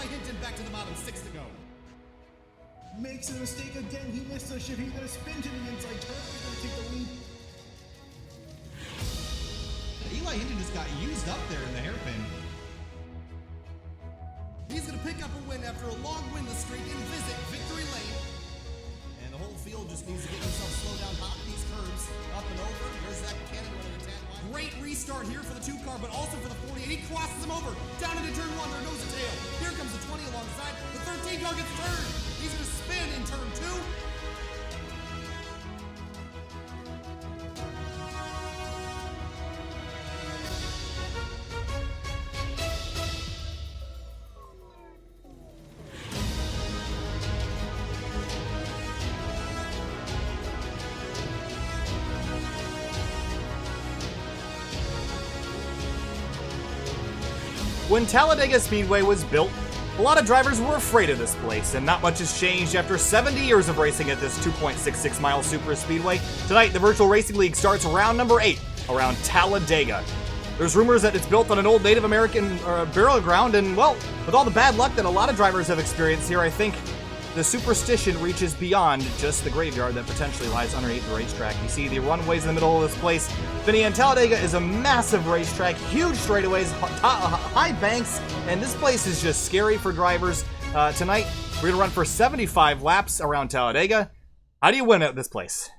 Eli Hinton back to the bottom, 6 to go. Makes a mistake again. He missed the shift. He's going to spin to the inside turn. He's going to take the lead. Eli Hinton just got used up there in the hairpin. He's going to pick up a win after a long winless streak and visit victory lane. And the whole field just needs to get himself slowed down, hop these curves, up and over. There's that cannon running a tad wide. Great restart here for the 2 car, but also for the 48. He crosses him over, down into turn 1, there goes the tail. Here comes the 20 alongside. The 13 car gets turned. He's going to spin in turn 2. When Talladega Speedway was built, a lot of drivers were afraid of this place, and not much has changed after 70 years of racing at this 2.66-mile super speedway. Tonight, the Virtual Racing League starts round number 8 around Talladega. There's rumors that it's built on an old Native American burial ground, and well, with all the bad luck that a lot of drivers have experienced here, I think the superstition reaches beyond just the graveyard that potentially lies underneath the racetrack. You see the runways in the middle of this place. Vinny, and Talladega is a massive racetrack, huge straightaways, high banks, and this place is just scary for drivers. Tonight, we're going to run for 75 laps around Talladega. How do you win at this place?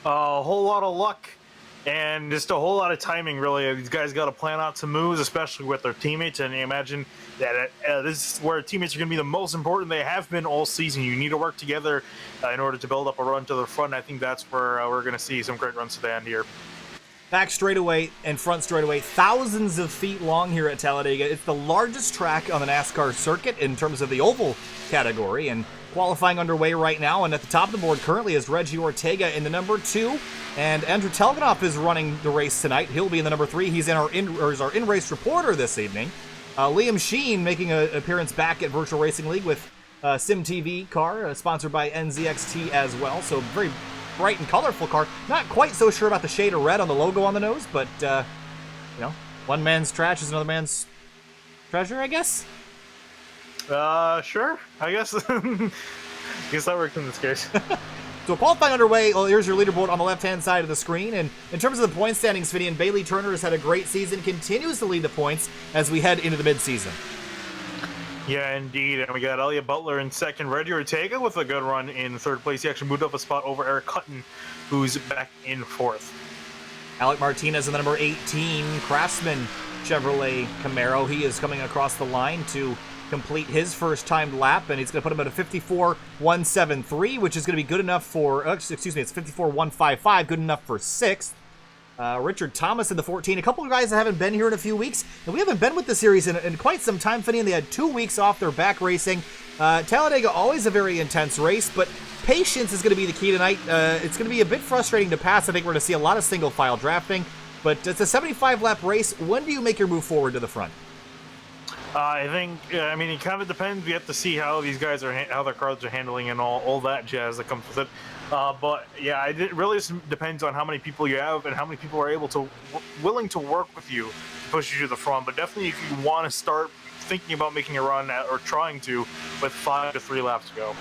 A whole lot of luck and just a whole lot of timing, really. These guys got to plan out some moves, especially with their teammates, and you imagine that this is where teammates are going to be the most important. They have been all season. You need to work together in order to build up a run to the front. I think that's where we're going to see some great runs to the end here. Back straightaway and front straightaway, thousands of feet long here at Talladega. It's the largest track on the NASCAR circuit in terms of the oval category, and qualifying underway right now. And at the top of the board currently is Reggie Ortega in the number 2, and Andrew Telganoff is running the race tonight. He'll be in the number 3. He's our in-race reporter this evening. Liam Sheen making an appearance back at Virtual Racing League with Sim TV car, sponsored by NZXT as well. So very bright and colorful car. Not quite so sure about the shade of red on the logo on the nose, but one man's trash is another man's treasure, I guess. Sure, I guess. Guess that works in this case. So qualifying underway. Well, here's your leaderboard on the left-hand side of the screen. And in terms of the point standings, Vinny, and Bailey Turner has had a great season, continues to lead the points as we head into the midseason. Yeah, indeed. And we got Elliot Butler in second. Reggie Ortega with a good run in third place. He actually moved up a spot over Eric Hutton, who's back in fourth. Alec Martinez in the number 18 Craftsman Chevrolet Camaro. He is coming across the line to complete his first timed lap, and he's going to put him at a 54.173, which is going to be good enough for, it's 54.155, good enough for 6th. Richard Thomas in the 14. A couple of guys that haven't been here in a few weeks, and we haven't been with the series in quite some time, Finney, and they had 2 weeks off their back racing. Talladega, always a very intense race, but patience is going to be the key tonight. It's going to be a bit frustrating to pass. I think we're going to see a lot of single file drafting, but it's a 75-lap race. When do you make your move forward to the front? I think, I mean, it kind of depends. We have to see how these guys are, how their cars are handling and all that jazz that comes with it. But yeah, it really just depends on how many people you have and how many people are willing to work with you to push you to the front. But definitely, if you want to start thinking about making a run or trying to, with 5 to 3 laps to go.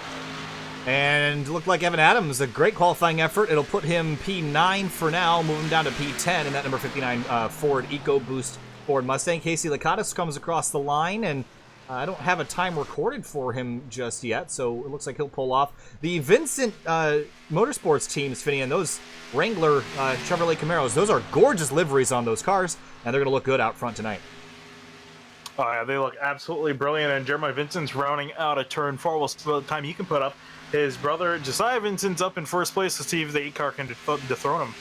And looked like Evan Adams, a great qualifying effort. It'll put him P9 for now, move him down to P10 in that number 59 Ford EcoBoost Ford Mustang. Casey Lakatos comes across the line, and I don't have a time recorded for him just yet, so it looks like he'll pull off. The Vincent Motorsports teams, Finney, and those Wrangler Chevrolet Camaros, those are gorgeous liveries on those cars, and they're going to look good out front tonight. Oh, yeah, they look absolutely brilliant, and Jeremiah Vincent's rounding out a turn 4. We'll see what time he can put up. His brother, Josiah Vincent's up in first place to see if the 8-car can dethrone him.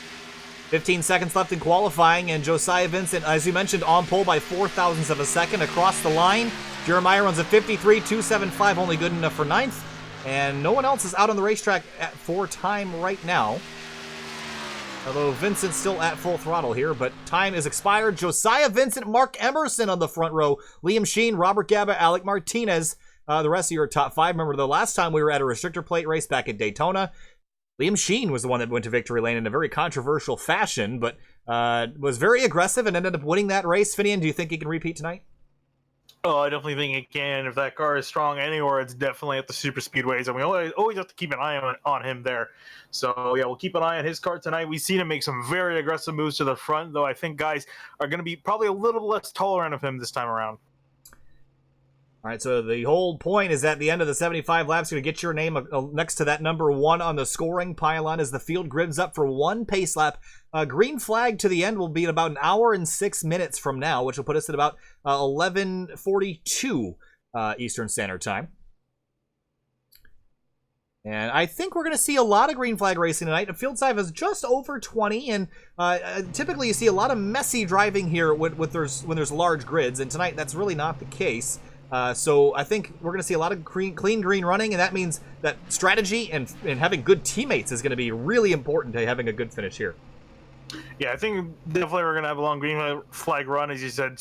15 seconds left in qualifying, and Josiah Vincent, as you mentioned, on pole by 0.04 of a second across the line. Jeremiah runs a 53.275, only good enough for 9th, and no one else is out on the racetrack for time right now. Although Vincent's still at full throttle here, but time is expired. Josiah Vincent, Mark Emerson on the front row, Liam Sheen, Robert Gaba, Alec Martinez, the rest of your top 5. Remember, the last time we were at a restrictor plate race back at Daytona, Liam Sheen was the one that went to victory lane in a very controversial fashion, but was very aggressive and ended up winning that race. Finian, do you think he can repeat tonight? Oh, I definitely think it can. If that car is strong anywhere, it's definitely at the super speedways, and we always have to keep an eye on him there. So yeah, we'll keep an eye on his car tonight. We've seen him make some very aggressive moves to the front, though I think guys are going to be probably a little less tolerant of him this time around. All right, so the whole point is at the end of the 75 laps, you're going to get your name next to that number 1 on the scoring pylon as the field grids up for 1 pace lap. Green flag to the end will be in about an hour and 6 minutes from now, which will put us at about 11:42 Eastern Standard Time. And I think we're going to see a lot of green flag racing tonight. The field size is just over 20, and typically you see a lot of messy driving here when there's large grids, and tonight that's really not the case. So I think we're going to see a lot of clean green running, and that means that strategy and having good teammates is going to be really important to having a good finish here. Yeah, I think definitely we're going to have a long green flag run, as you said,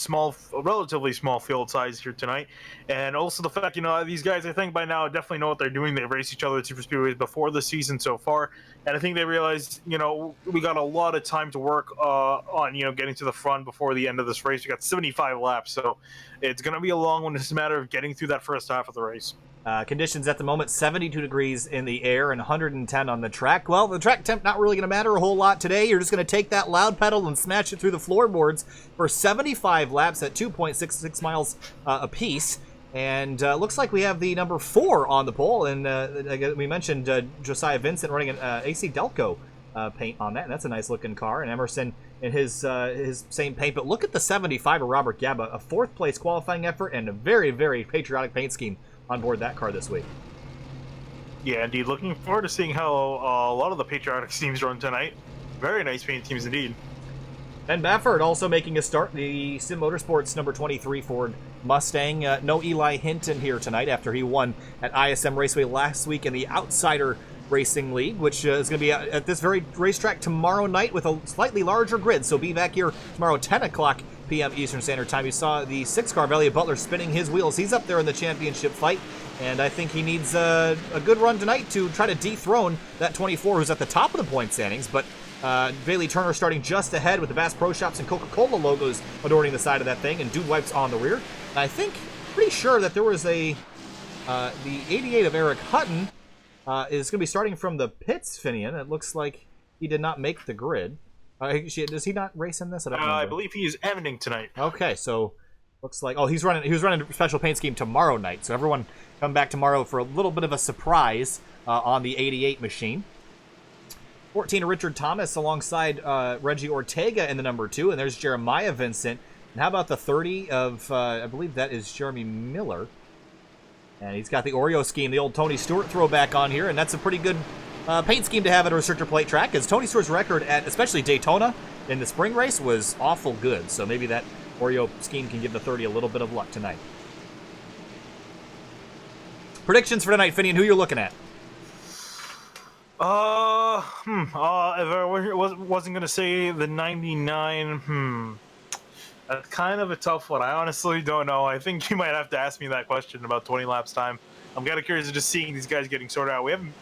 relatively small field size here tonight. And also the fact, these guys, I think by now definitely know what they're doing. They've raced each other at super speedways before the season so far. And I think they realized, we got a lot of time to work on, getting to the front before the end of this race. We got 75 laps, so it's going to be a long one. It's just a matter of getting through that first half of the race. Conditions at the moment, 72 degrees in the air and 110 on the track. Well, the track temp not really going to matter a whole lot today. You're just going to take that loud pedal and smash it through the floorboards for 75 laps at 2.66 miles apiece. And looks like we have the number 4 on the pole. And we mentioned Josiah Vincent running an AC Delco paint on that. And that's a nice looking car. And Emerson in his same paint. But look at the 75 of Robert Gaba, a 4th place qualifying effort and a very, very patriotic paint scheme on board that car this week. Yeah, indeed. Looking forward to seeing how a lot of the patriotic teams run tonight. Very nice paint teams indeed. Ben Baffert also making a start. The Sim Motorsports number 23 Ford Mustang. No Eli Hinton here tonight after he won at ISM Raceway last week in the Outsider Racing League, which is going to be at this very racetrack tomorrow night with a slightly larger grid. So be back here tomorrow 10 o'clock p.m. Eastern Standard Time. You saw the 6-car Elliott Butler spinning his wheels. He's up there in the championship fight, and I think he needs a good run tonight to try to dethrone that 24 who's at the top of the point standings. But Bailey Turner starting just ahead with the Bass Pro Shops and Coca-Cola logos adorning the side of that thing, and Dude Wipes on the rear. And I think, pretty sure that there was the 88 of Eric Hutton is going to be starting from the pits, Finian. It looks like he did not make the grid. Does he not race in this? I believe he is ending tonight. Okay, so looks like he was running a special paint scheme tomorrow night. So everyone come back tomorrow for a little bit of a surprise on the 88 machine. 14 Richard Thomas alongside Reggie Ortega in the number 2, and there's Jeremiah Vincent. And how about the 30 of I believe that is Jeremy Miller, and he's got the Oreo scheme, the old Tony Stewart throwback on here, and that's a pretty good paint scheme to have at a restrictor plate track, as Tony Stewart's record at especially Daytona in the spring race was awful good. So maybe that Oreo scheme can give the 30 a little bit of luck tonight. Predictions for tonight, Finian, who you're looking at? If I wasn't going to say the 99, that's kind of a tough one. I honestly don't know. I think you might have to ask me that question in about 20 laps time. I'm kind of curious of just seeing these guys getting sorted out. We haven't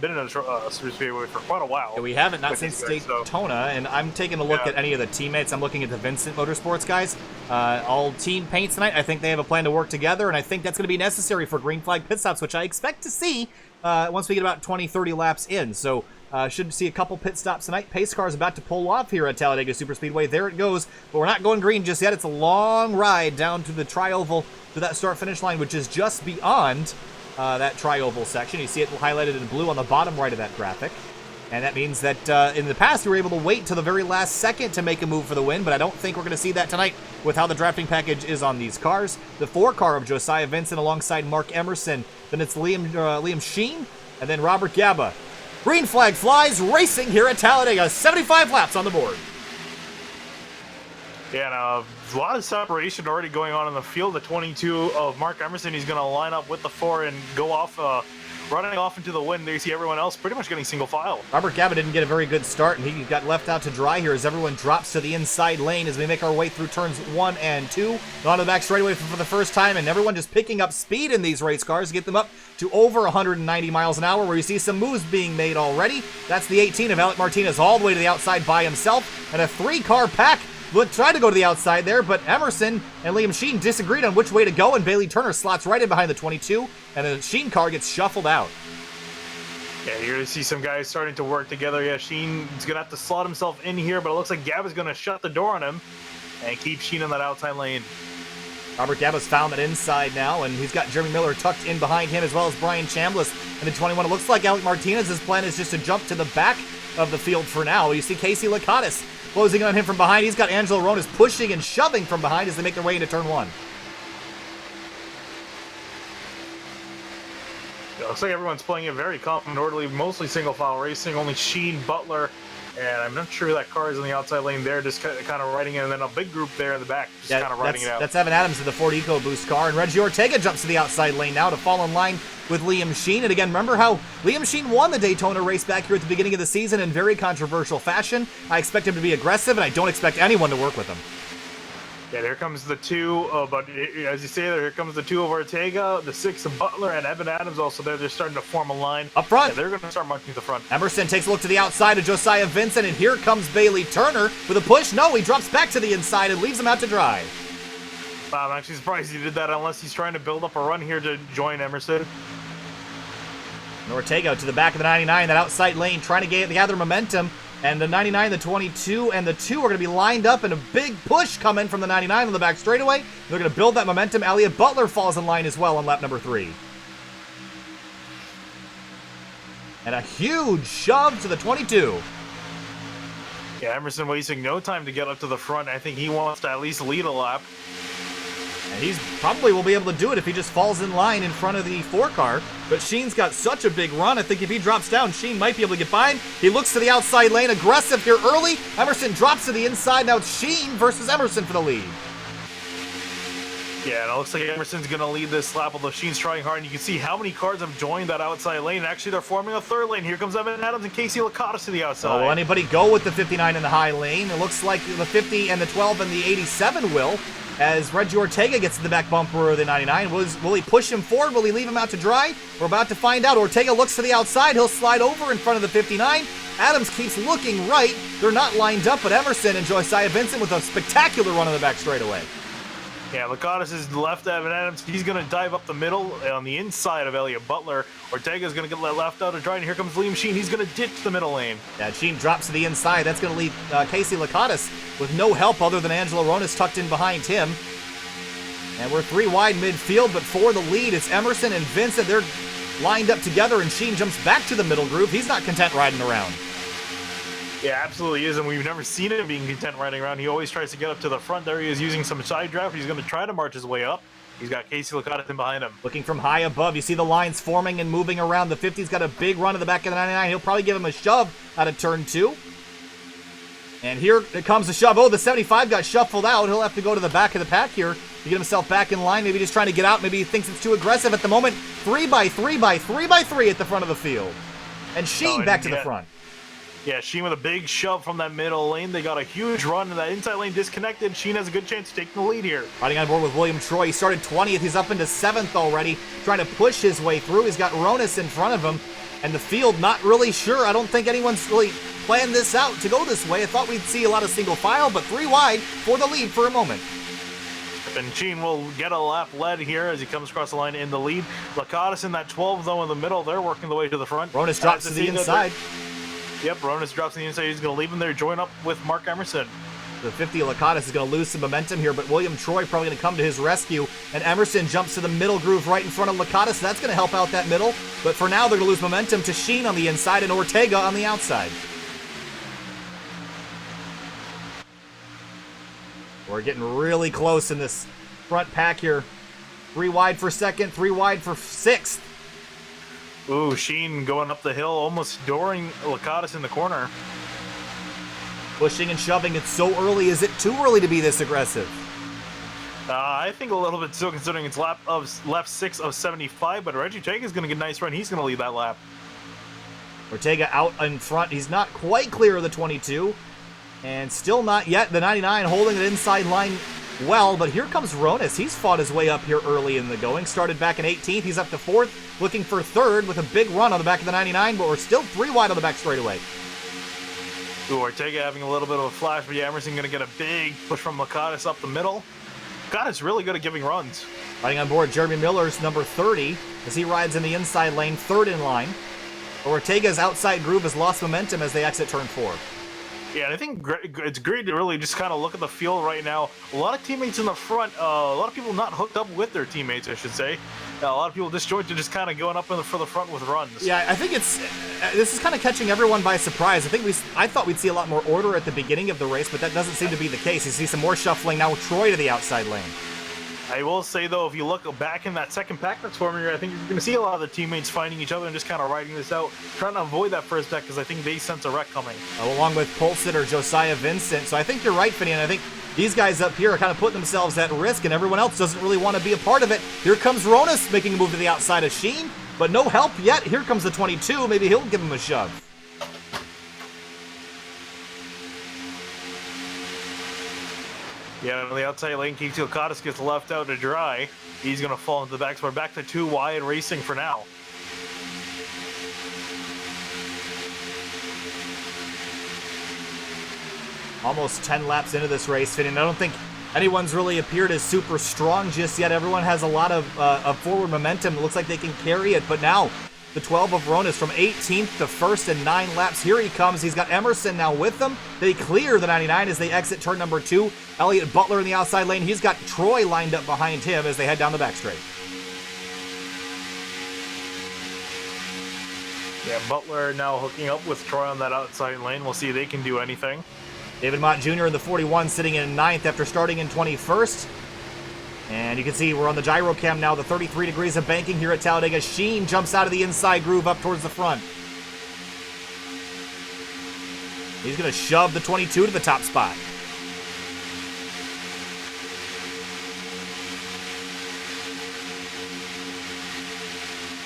been in a super speedway for quite a while. Yeah, we haven't, not since Daytona. And I'm taking a look at any of the teammates. I'm looking at the Vincent Motorsports guys. All team paints tonight. I think they have a plan to work together, and I think that's going to be necessary for green flag pit stops, which I expect to see once we get about 20, 30 laps in. So should see a couple pit stops tonight. Pace car is about to pull off here at Talladega Superspeedway. There it goes. But we're not going green just yet. It's a long ride down to the tri-oval, to that start-finish line, which is just beyond that tri-oval section. You see it highlighted in blue on the bottom right of that graphic. And that means that in the past, we were able to wait till the very last second to make a move for the win, but I don't think we're going to see that tonight with how the drafting package is on these cars. The 4-car of Josiah Vincent alongside Mark Emerson. Then it's Liam Sheen, and then Robert Gaba. Green flag flies, racing here at Talladega. 75 laps on the board. Yeah, and a lot of separation already going on in the field. The 22 of Mark Emerson, he's going to line up with the 4 and go off, running off into the wind. There you see everyone else pretty much getting single file. Robert Gaba didn't get a very good start, and he got left out to dry here as everyone drops to the inside lane as we make our way through turns 1 and 2. Onto the back straightaway for the first time, and everyone just picking up speed in these race cars to get them up to over 190 miles an hour, where you see some moves being made already. That's the 18 of Alec Martinez all the way to the outside by himself, and a 3-car pack tried to go to the outside there, but Emerson and Liam Sheen disagreed on which way to go, and Bailey Turner slots right in behind the 22, and the Sheen car gets shuffled out. Yeah, you're going to see some guys starting to work together. Yeah, Sheen's going to have to slot himself in here, but it looks like Gab is going to shut the door on him and keep Sheen in that outside lane. Robert Gaba's found that inside now, and he's got Jeremy Miller tucked in behind him, as well as Brian Chambliss in the 21. It looks like Alec Martinez's plan is just to jump to the back of the field for now. You see Casey Lakatos closing on him from behind. He's got Angelo Ronas pushing and shoving from behind as they make their way into turn 1. It looks like everyone's playing it very calm and orderly, mostly single file racing. Only Sheen, Butler, and I'm not sure who that car is in the outside lane there, just kind of riding it, and then a big group there in the back, just kind of riding it out. That's Evan Adams in the Ford EcoBoost car, and Reggie Ortega jumps to the outside lane now to fall in line with Liam Sheen. And again, remember how Liam Sheen won the Daytona race back here at the beginning of the season in very controversial fashion. I expect him to be aggressive, and I don't expect anyone to work with him. Yeah, here comes the 2, but as you say there, here comes the 2 of Ortega, the 6 of Butler, and Evan Adams also there. They're starting to form a line. Up front. Yeah, they're going to start marching to the front. Emerson takes a look to the outside of Josiah Vincent, and here comes Bailey Turner with a push. No, he drops back to the inside and leaves him out to dry. I'm actually surprised he did that unless he's trying to build up a run here to join Emerson. And Ortega to the back of the 99, that outside lane, trying to gather momentum. And the 99, the 22, and the 2 are going to be lined up, and a big push coming from the 99 on the back straightaway. They're going to build that momentum. Elliott Butler falls in line as well on lap number 3. And a huge shove to the 22. Yeah, Emerson wasting no time to get up to the front. I think he wants to at least lead a lap. And he's probably will be able to do it if he just falls in line in front of the 4 car. But Sheen's got such a big run. I think if he drops down, Sheen might be able to get by him. He looks to the outside lane, aggressive here early. Emerson drops to the inside. Now it's Sheen versus Emerson for the lead. Yeah, and it looks like Emerson's going to lead this lap, although Sheen's trying hard. And you can see how many cars have joined that outside lane. And actually, they're forming a 3rd lane. Here comes Evan Adams and Casey Lakatos to the outside. So will anybody go with the 59 in the high lane? It looks like the 50 and the 12 and the 87 will. As Reggie Ortega gets to the back bumper of the 99. Will he push him forward? Will he leave him out to dry? We're about to find out. Ortega looks to the outside. He'll slide over in front of the 59. Adams keeps looking right. They're not lined up, but Emerson and Josiah Vincent with a spectacular run on the back straightaway. Yeah, Lakatos is left Evan Adams. He's going to dive up the middle on the inside of Elliott Butler. Ortega's going to get left out to dry, and here comes Liam Sheen. He's going to ditch the middle lane. Yeah, Sheen drops to the inside. That's going to leave Casey Lakatos with no help other than Angelo Ronas tucked in behind him. And we're 3 wide midfield, but for the lead, it's Emerson and Vincent. They're lined up together, and Sheen jumps back to the middle groove. He's not content riding around. Yeah, absolutely is, and we've never seen him being content riding around. He always tries to get up to the front. There he is using some side draft. He's going to try to march his way up. He's got Casey Lakatos in behind him. Looking from high above, you see the lines forming and moving around. The 50's got a big run to the back of the 99. He'll probably give him a shove out of turn 2. And here it comes the shove. Oh, the 75 got shuffled out. He'll have to go to the back of the pack here to get himself back in line. Maybe just trying to get out. Maybe he thinks it's too aggressive at the moment. 3x3x3x3 at the front of the field. And Sheen back to the front. Yeah, Sheen with a big shove from that middle lane. They got a huge run, and that inside lane disconnected. Sheen has a good chance of taking the lead here. Riding on board with William Troy. He started 20th. He's up into 7th already, trying to push his way through. He's got Ronas in front of him, and the field not really sure. I don't think anyone's really planned this out to go this way. I thought we'd see a lot of single file, but 3 wide for the lead for a moment. And Sheen will get a lap led here as he comes across the line in the lead. Lakatos in that 12, though, in the middle. They're working the way to the front. Ronas drops to the inside. Yep, Ronas drops to the inside. He's going to leave him there, join up with Mark Emerson. The 50 Lakatos is going to lose some momentum here, but William Troy probably going to come to his rescue. And Emerson jumps to the middle groove right in front of Lakatos, so that's going to help out that middle. But for now, they're going to lose momentum to Sheen on the inside and Ortega on the outside. We're getting really close in this front pack here. 3 wide for 2nd, 3 wide for 6th. Ooh, Sheen going up the hill, almost dooring Lakatos in the corner. Pushing and shoving. It's so early. Is it too early to be this aggressive? I think a little bit so, considering it's lap 6 of 75, but Reggie Ortega is going to get a nice run. He's going to lead that lap. Ortega out in front. He's not quite clear of the 22. And still not yet. The 99 holding the inside line well, but here comes Ronas. He's fought his way up here early in the going. Started back in 18th. He's up to 4th, looking for 3rd with a big run on the back of the 99, but we're still 3 wide on the back straightaway. Ortega having a little bit of a flash, but yeah, Emerson going to get a big push from Lakatos up the middle. Lakatos really good at giving runs. Riding on board, Jeremy Miller's number 30 as he rides in the inside lane, third in line. Ortega's outside groove has lost momentum as they exit turn 4. Yeah, and I think it's great to really just kind of look at the field right now. A lot of teammates in the front, a lot of people not hooked up with their teammates, I should say. A lot of people disjointed, just kind of going up for the front with runs. Yeah, I think this is kind of catching everyone by surprise. I thought we'd see a lot more order at the beginning of the race, but that doesn't seem to be the case. You see some more shuffling now with Troy to the outside lane. I will say, though, if you look back in that second pack that's forming here, I think you're going to see a lot of the teammates finding each other and just kind of riding this out, trying to avoid that first deck because I think they sense a wreck coming. Along with Polsit or Josiah Vincent. So I think you're right, Finney, and I think these guys up here are kind of putting themselves at risk, and everyone else doesn't really want to be a part of it. Here comes Ronas making a move to the outside of Sheen, but no help yet. Here comes the 22. Maybe he'll give him a shove. Yeah, on the outside lane, Keith Lakatos gets left out to dry. He's going to fall into the back, so we're back to 2 wide racing for now. Almost 10 laps into this race, Finney, and I don't think anyone's really appeared as super strong just yet. Everyone has a lot of forward momentum. It looks like they can carry it, but now the 12 of Ronas from 18th to 1st in 9 laps. Here he comes. He's got Emerson now with them. They clear the 99 as they exit turn number 2. Elliott Butler in the outside lane. He's got Troy lined up behind him as they head down the back straight. Yeah, Butler now hooking up with Troy on that outside lane. We'll see if they can do anything. David Mott Jr. in the 41 sitting in 9th after starting in 21st. And you can see we're on the gyro cam now, the 33 degrees of banking here at Talladega. Sheen jumps out of the inside groove up towards the front. He's going to shove the 22 to the top spot.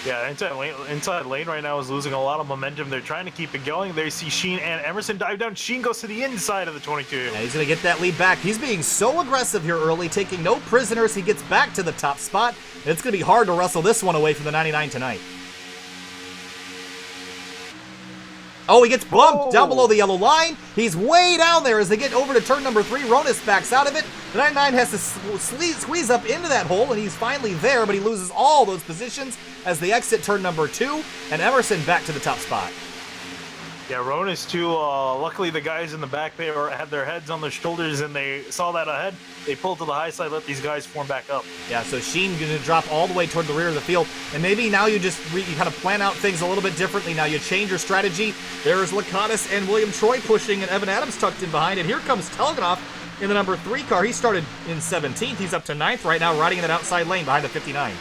Yeah, inside lane right now is losing a lot of momentum. They're trying to keep it going. They see Sheen and Emerson dive down. Sheen goes to the inside of the 22. Yeah, he's going to get that lead back. He's being so aggressive here early, taking no prisoners. He gets back to the top spot. It's going to be hard to wrestle this one away from the 99 tonight. Oh, he gets bumped down below the yellow line. He's way down there as they get over to turn number 3. Ronas backs out of it. The 99 has to squeeze up into that hole, and he's finally there, but he loses all those positions as they exit turn number 2, and Emerson back to the top spot. Yeah, Ronas too. Luckily, the guys in the back had their heads on their shoulders, and they saw that ahead. They pulled to the high side, let these guys form back up. Yeah, so Sheen going to drop all the way toward the rear of the field, and maybe now you just you kind of plan out things a little bit differently. Now you change your strategy. There's Lakatos and William Troy pushing, and Evan Adams tucked in behind, and here comes Telganoff in the number 3 car. He started in 17th. He's up to 9th right now, riding in that outside lane behind the 59.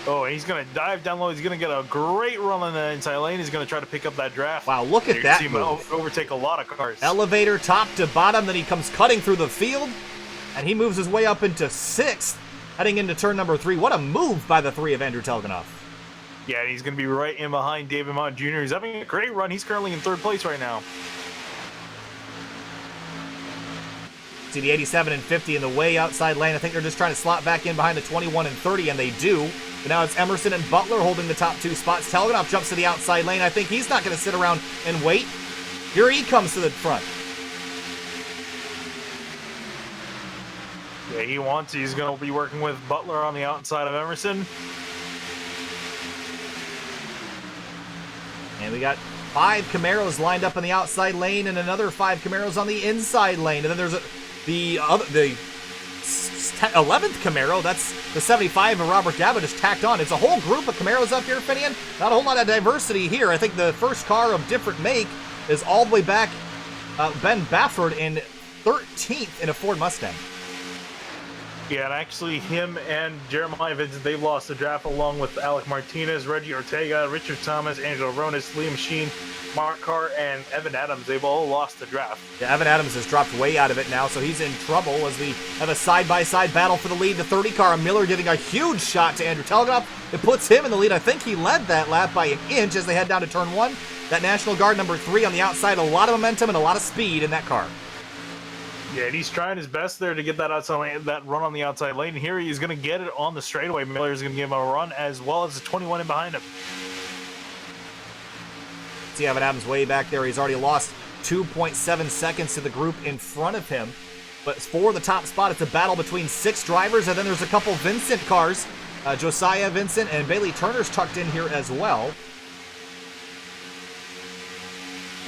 Oh, and he's going to dive down low. He's going to get a great run on the inside lane. He's going to try to pick up that draft. Wow, look at that move. See him overtake a lot of cars. Elevator top to bottom, then he comes cutting through the field, and he moves his way up into 6th, heading into turn number 3. What a move by the 3 of Andrew Telganoff. Yeah, and he's going to be right in behind David Mott Jr. He's having a great run. He's currently in 3rd place right now. See the 87 and 50 in the way outside lane. I think they're just trying to slot back in behind the 21 and 30, and they do. But now it's Emerson and Butler holding the top 2 spots. Telganoff jumps to the outside lane. I think he's not going to sit around and wait. Here he comes to the front. Yeah, he's going to be working with Butler on the outside of Emerson. And we got 5 Camaros lined up in the outside lane and another 5 Camaros on the inside lane. And then there's the 11th Camaro, that's the 75 of Robert Gaba just tacked on. It's a whole group of Camaros up here, Finian. Not a whole lot of diversity here. I think the first car of different make is all the way back. Ben Bafford in 13th in a Ford Mustang. Yeah, and actually him and Jeremiah Vincent, they've lost the draft along with Alec Martinez, Reggie Ortega, Richard Thomas, Angelo Ronas, Liam Sheen, Mark Carr, and Evan Adams. They've all lost the draft. Yeah, Evan Adams has dropped way out of it now, so he's in trouble as we have a side-by-side battle for the lead. The 30 car, Miller giving a huge shot to Andrew Telganoff. It puts him in the lead. I think he led that lap by an inch as they head down to turn 1. That National Guard number 3 on the outside, a lot of momentum and a lot of speed in that car. Yeah, and he's trying his best there to get that outside lane, that run on the outside lane. Here he's going to get it on the straightaway. Miller is going to give him a run as well as the 21 in behind him. See Evan Adams way back there. He's already lost 2.7 seconds to the group in front of him. But for the top spot, it's a battle between 6 drivers, and then there's a couple Vincent cars. Josiah Vincent and Bailey Turner's tucked in here as well.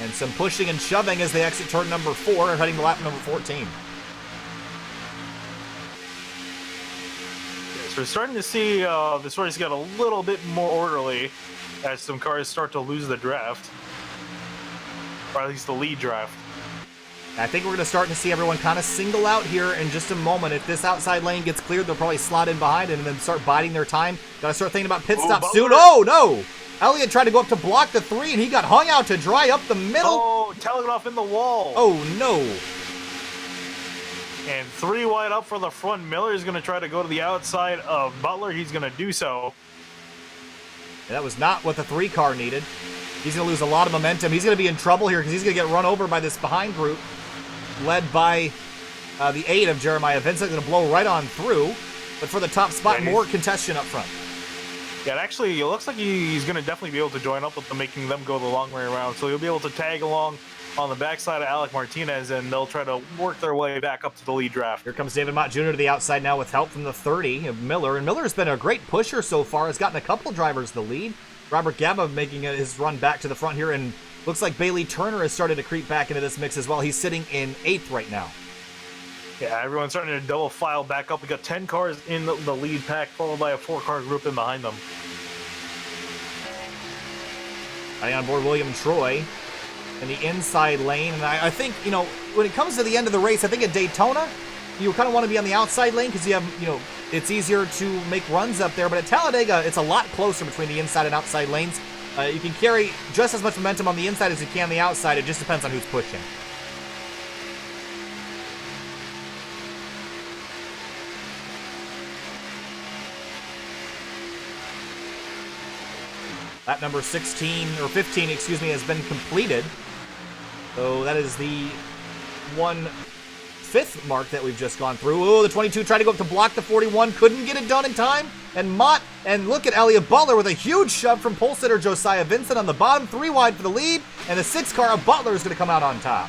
And some pushing and shoving as they exit turn number 4, heading to lap number 14. So we're starting to see this race get a little bit more orderly as some cars start to lose the draft. Or at least the lead draft. I think we're going to start to see everyone kind of single out here in just a moment. If this outside lane gets cleared, they'll probably slot in behind and then start biding their time. Got to start thinking about pit stops soon. Oh, no! Elliott tried to go up to block the 3, and he got hung out to dry up the middle. Oh, telegraph in the wall. Oh, no. And 3 wide up for the front. Miller is going to try to go to the outside of Butler. He's going to do so. That was not what the 3 car needed. He's going to lose a lot of momentum. He's going to be in trouble here because he's going to get run over by this behind group, led by the 8 of Jeremiah Vincent. Going to blow right on through. But for the top spot, more contention up front. Yeah, actually, it looks like he's going to definitely be able to join up with them, making them go the long way around. So he'll be able to tag along on the backside of Alec Martinez, and they'll try to work their way back up to the lead draft. Here comes David Mott Jr. to the outside now with help from the 30 of Miller. And Miller's been a great pusher so far. Has gotten a couple drivers the lead. Robert Gaba making his run back to the front here, and looks like Bailey Turner has started to creep back into this mix as well. He's sitting in 8th right now. Yeah, everyone's starting to double file back up. We got 10 cars in the lead pack, followed by a 4-car group in behind them. Riding on board William Troy in the inside lane. And I think, you know, when it comes to the end of the race, I think at Daytona, you kind of want to be on the outside lane because you have, you know, it's easier to make runs up there. But at Talladega, it's a lot closer between the inside and outside lanes. You can carry just as much momentum on the inside as you can the outside. It just depends on who's pushing. Lap number 16, or 15, excuse me, has been completed. So that is the 1/5 mark that we've just gone through. Oh, the 22 tried to go up to block the 41, couldn't get it done in time. And Mott, and look at Elliott Butler with a huge shove from pole sitter Josiah Vincent on the bottom, 3 wide for the lead. And the 6 car of Butler is going to come out on top.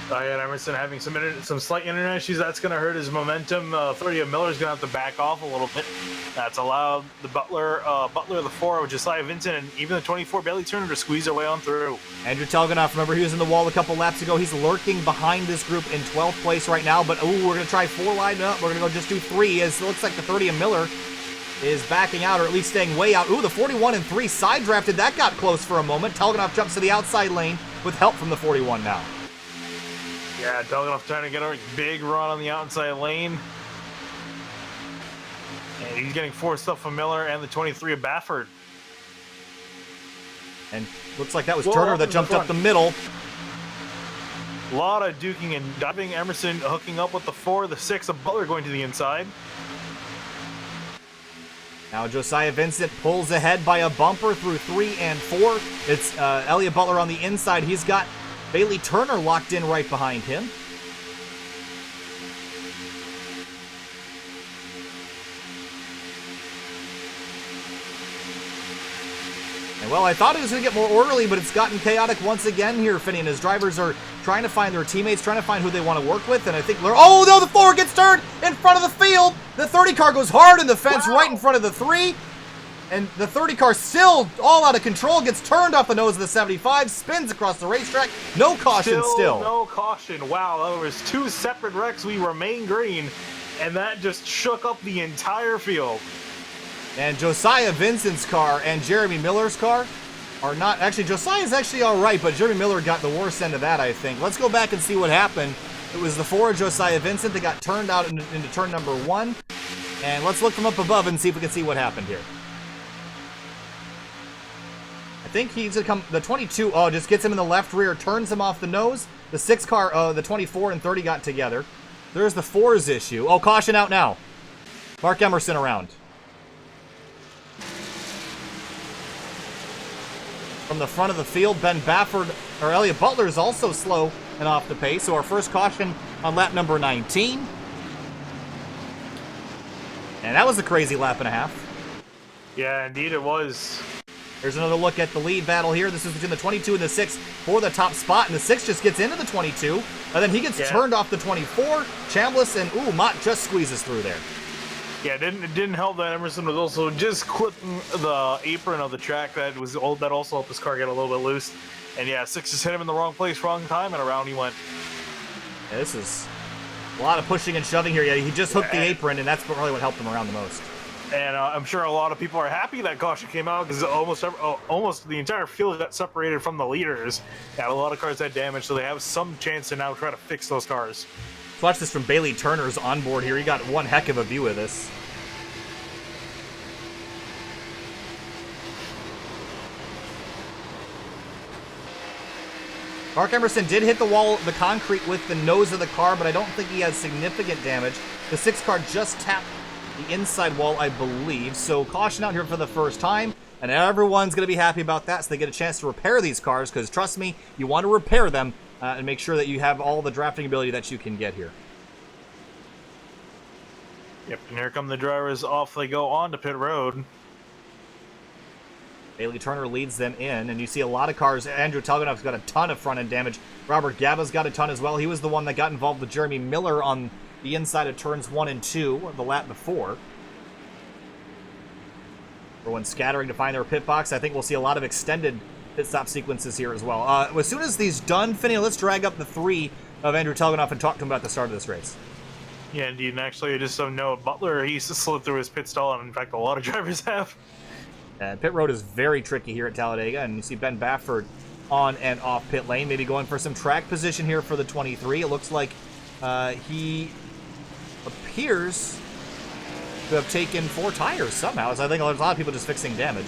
Diane Emerson having some slight internet issues. That's going to hurt his momentum. 30 of Miller's going to have to back off a little bit. That's allowed the Butler, the 4 of Josiah Vincent, and even the 24 Bailey Turner to squeeze their way on through. Andrew Telganoff, remember he was in the wall a couple laps ago. He's lurking behind this group in 12th place right now. But, ooh, we're going to try 4 wide. No, we're going to go just do 3. As it looks like the 30 of Miller is backing out, or at least staying way out. Ooh, the 41 and 3 side drafted. That got close for a moment. Telganoff jumps to the outside lane with help from the 41 now. Yeah, Telganoff trying to get a big run on the outside lane. And he's getting forced up from Miller and the 23 of Baffert. And looks like that was Turner that jumped up the middle. A lot of duking and diving. Emerson hooking up with the 4, the 6 of Butler going to the inside. Now Josiah Vincent pulls ahead by a bumper through 3 and 4. It's Elliott Butler on the inside. He's got Bailey Turner locked in right behind him. And well, I thought it was going to get more orderly, but it's gotten chaotic once again here, Finney, and his drivers are trying to find their teammates, trying to find who they want to work with, and I think oh no, the 4 gets turned in front of the field. The 30 car goes hard in the fence right in front of the 3. And the 30 car still all out of control, gets turned off the nose of the 75, spins across the racetrack. No caution still. No caution. Wow, there was 2 separate wrecks. We remain green, and that just shook up the entire field. And Josiah Vincent's car and Jeremy Miller's car are not... Actually, Josiah's actually all right, but Jeremy Miller got the worst end of that, I think. Let's go back and see what happened. It was the 4 of Josiah Vincent that got turned out into turn number 1. And let's look from up above and see if we can see what happened here. I think he's going to come... The 22, just gets him in the left rear, turns him off the nose. The 6 car, the 24 and 30 got together. There's the 4's issue. Oh, caution out now. Mark Emerson around. From the front of the field, Ben Baffert, or Elliott Butler is also slow and off the pace. So our first caution on lap number 19. And that was a crazy lap and a half. Yeah, indeed it was. There's another look at the lead battle here. This is between the 22 and the 6 for the top spot, and the 6 just gets into the 22, and then he gets turned off the 24. Chambliss and Mott just squeezes through there. Yeah, it didn't help that Emerson was also just clipping the apron of the track. That also helped his car get a little bit loose. And yeah, 6 just hit him in the wrong place, wrong time, and around he went. Yeah, this is a lot of pushing and shoving here. Yeah, he just hooked the apron, and that's probably what helped him around the most. And I'm sure a lot of people are happy that caution came out because almost the entire field got separated from the leaders. And a lot of cars had damage, so they have some chance to now try to fix those cars. Let's watch this from Bailey Turner's onboard here. He got one heck of a view of this. Mark Emerson did hit the wall, the concrete with the nose of the car, but I don't think he has significant damage. The 6 car just tapped the inside wall, I believe. So caution out here for the first time, and everyone's going to be happy about that, so they get a chance to repair these cars, because trust me, you want to repair them and make sure that you have all the drafting ability that you can get here. Yep, and here come the drivers. Off they go on to pit road. Bailey Turner leads them in, and you see a lot of cars. Andrew Telganov's got a ton of front-end damage. Robert Gaba's got a ton as well. He was the one that got involved with Jeremy Miller on the inside of turns 1 and 2 the lap before. Everyone's scattering to find their pit box. I think we'll see a lot of extended pit stop sequences here as well. As soon as these done, Finney, let's drag up the 3 of Andrew Telganov and talk to him about the start of this race. Yeah, indeed. And actually, just so note, Butler, he slid through his pit stall, and in fact, a lot of drivers have. And pit road is very tricky here at Talladega, and you see Ben Baffert on and off pit lane, maybe going for some track position here for the 23. It looks like he appears to have taken 4 tires somehow, so I think there's a lot of people just fixing damage.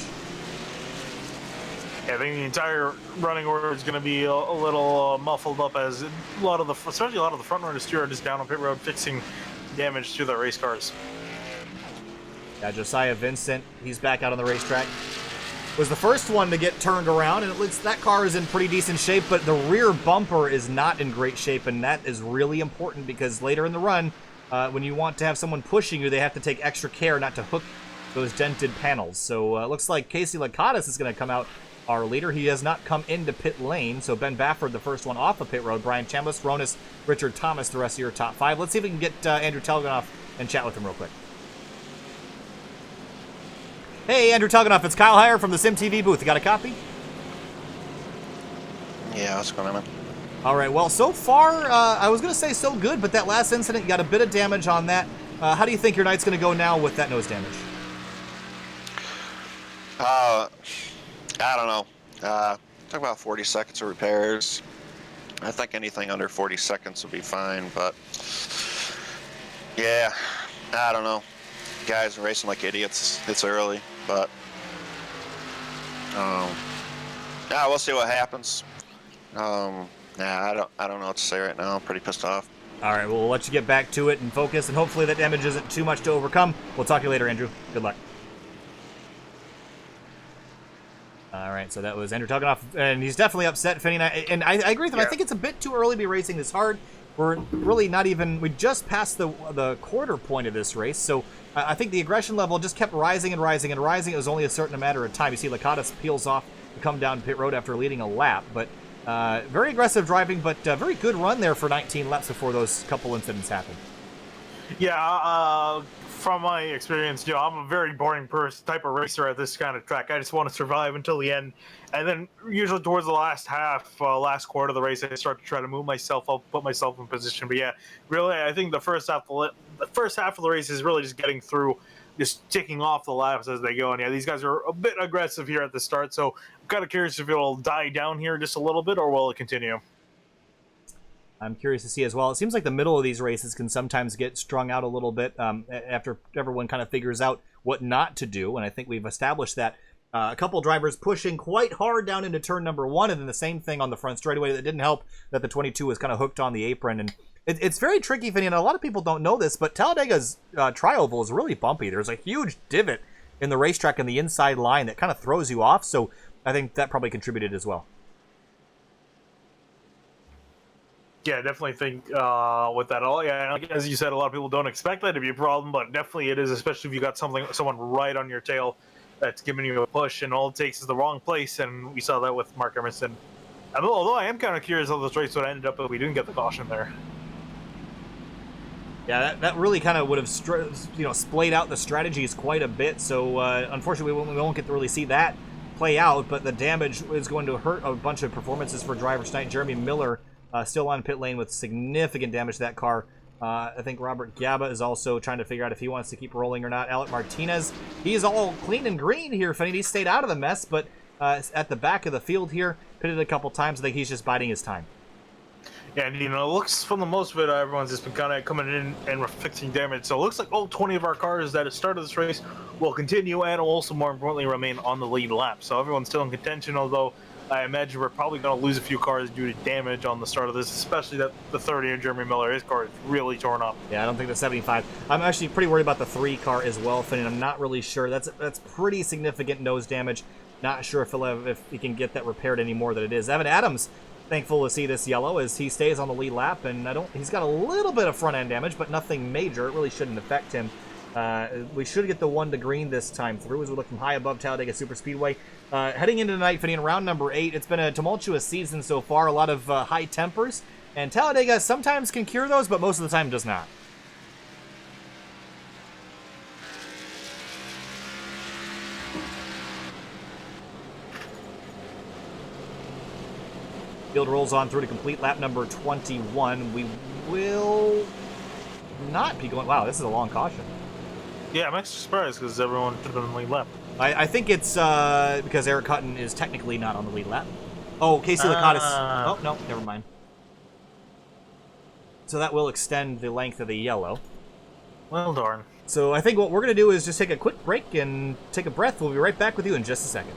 Yeah, I think the entire running order is going to be a little muffled up, as especially a lot of the front runners too are just down on pit road fixing damage to their race cars. Yeah, Josiah Vincent, he's back out on the racetrack. Was the first one to get turned around, and it looks that car is in pretty decent shape, but the rear bumper is not in great shape, and that is really important because later in the run, when you want to have someone pushing you, they have to take extra care not to hook those dented panels. So it looks like Casey Lakatos is going to come out, our leader. He has not come into pit lane, so Ben Baffert, the first one off of pit road. Brian Chambliss, Ronis, Richard Thomas, the rest of your top 5. Let's see if we can get Andrew Telganoff and chat with him real quick. Hey, Andrew Telganoff, it's Kyle Heyer from the SimTV booth. You got a copy? Yeah, what's going on, man? All right, well, so far, I was going to say so good, but that last incident, you got a bit of damage on that. How do you think your night's going to go now with that nose damage? I don't know. Talk about 40 seconds of repairs. I think anything under 40 seconds will be fine, but yeah, I don't know. Guys are racing like idiots. It's early, but yeah, we'll see what happens. Yeah, I don't know what to say right now. I'm pretty pissed off. All right, well, we'll let you get back to it and focus, and hopefully that damage isn't too much to overcome. We'll talk to you later, Andrew. Good luck. All right, so that was Andrew Telganoff, and he's definitely upset, Finney, and I agree with him. Yeah. I think it's a bit too early to be racing this hard. We're really not even, we just passed the quarter point of this race, so I think the aggression level just kept rising and rising and rising. It was only a certain matter of time. You see Lakatos peels off to come down pit road after leading a lap, but very aggressive driving, but very good run there for 19 laps before those couple incidents happened. Yeah, from my experience, I'm a very boring type of racer at this kind of track. I just want to survive until the end, and then usually towards the last quarter of the race, I start to try to move myself up, put myself in position. But yeah, really, I think the first half of the race is really just getting through, just ticking off the laps as they go. And yeah, these guys are a bit aggressive here at the start, so I'm kind of curious if it'll die down here just a little bit, or will it continue? I'm curious to see as well. It seems like the middle of these races can sometimes get strung out a little bit after everyone kind of figures out what not to do, and I think we've established that. A couple drivers pushing quite hard down into turn number 1, and then the same thing on the front straightaway. That didn't help that the 22 was kind of hooked on the apron, and it's very tricky, Finney, and a lot of people don't know this, but Talladega's tri-oval is really bumpy. There's a huge divot in the racetrack in the inside line that kind of throws you off, so I think that probably contributed as well. Yeah, I definitely think with that, yeah, as you said, a lot of people don't expect that to be a problem, but definitely it is, especially if you got someone right on your tail. that's giving you a push, and all it takes is the wrong place, and we saw that with Mark Emerson. Although I am kind of curious how this race would end up if we didn't get the caution there. Yeah, that really kind of would have splayed out the strategies quite a bit. So unfortunately, we won't get to really see that play out. But the damage is going to hurt a bunch of performances for drivers tonight. Jeremy Miller still on pit lane with significant damage to that car. I think Robert Gaba is also trying to figure out if he wants to keep rolling or not. Alec Martinez, he's all clean and green here. He stayed out of the mess, but at the back of the field here, pitted a couple times. I think he's just biding his time. Yeah, and it looks from the most of it, everyone's just been kind of coming in and fixing damage. So it looks like all 20 of our cars that have started this race will continue and also, more importantly, remain on the lead lap. So everyone's still in contention, although I imagine we're probably going to lose a few cars due to damage on the start of this, especially that the 30 and Jeremy Miller, his car is really torn up. Yeah, I don't think the 75. I'm actually pretty worried about the 3 car as well, Finn, and I'm not really sure. That's pretty significant nose damage. Not sure if he can get that repaired any more than it is. Evan Adams, thankful to see this yellow as he stays on the lead lap, and he's got a little bit of front end damage, but nothing major. It really shouldn't affect him. We should get the 1 to green this time through as we look from high above Talladega Superspeedway. Heading into tonight, Finney, in round number 8, it's been a tumultuous season so far, a lot of high tempers, and Talladega sometimes can cure those, but most of the time does not. Field rolls on through to complete lap number 21. We will not be going... Wow, this is a long caution. Yeah, I'm actually surprised because everyone should have been on the lead lap. I think it's because Eric Hutton is technically not on the lead lap. Oh, Casey Lakatos. Oh, no, never mind. So that will extend the length of the yellow. Well, darn. So I think what we're going to do is just take a quick break and take a breath. We'll be right back with you in just a second.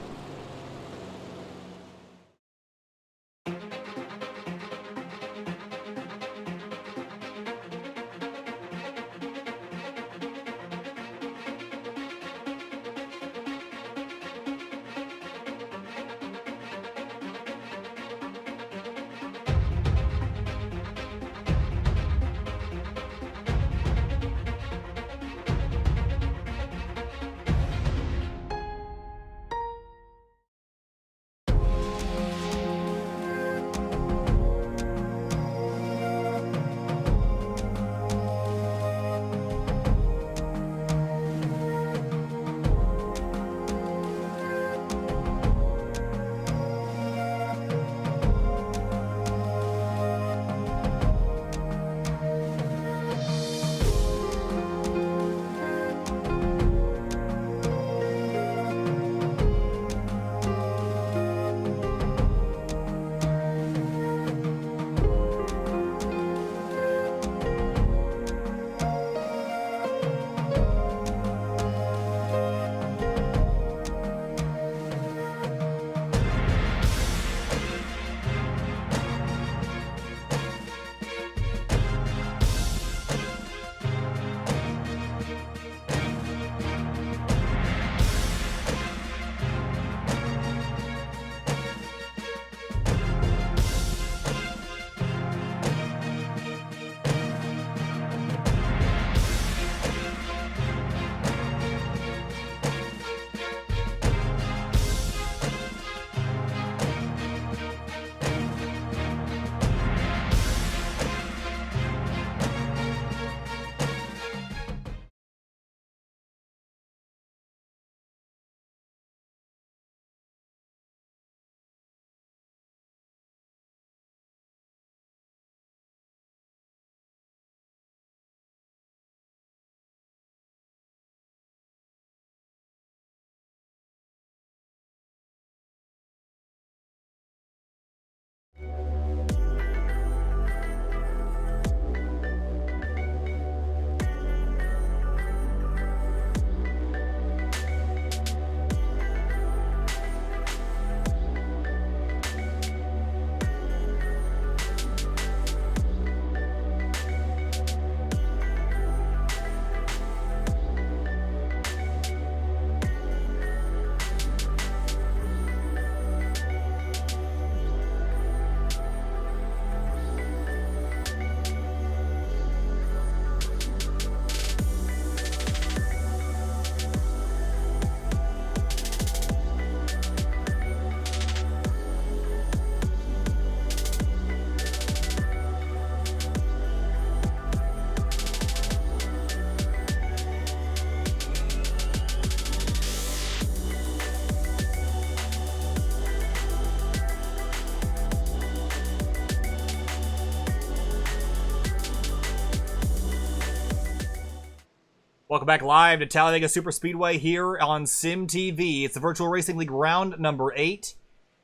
Welcome back live to Talladega Superspeedway here on Sim TV. It's the Virtual Racing League round number 8.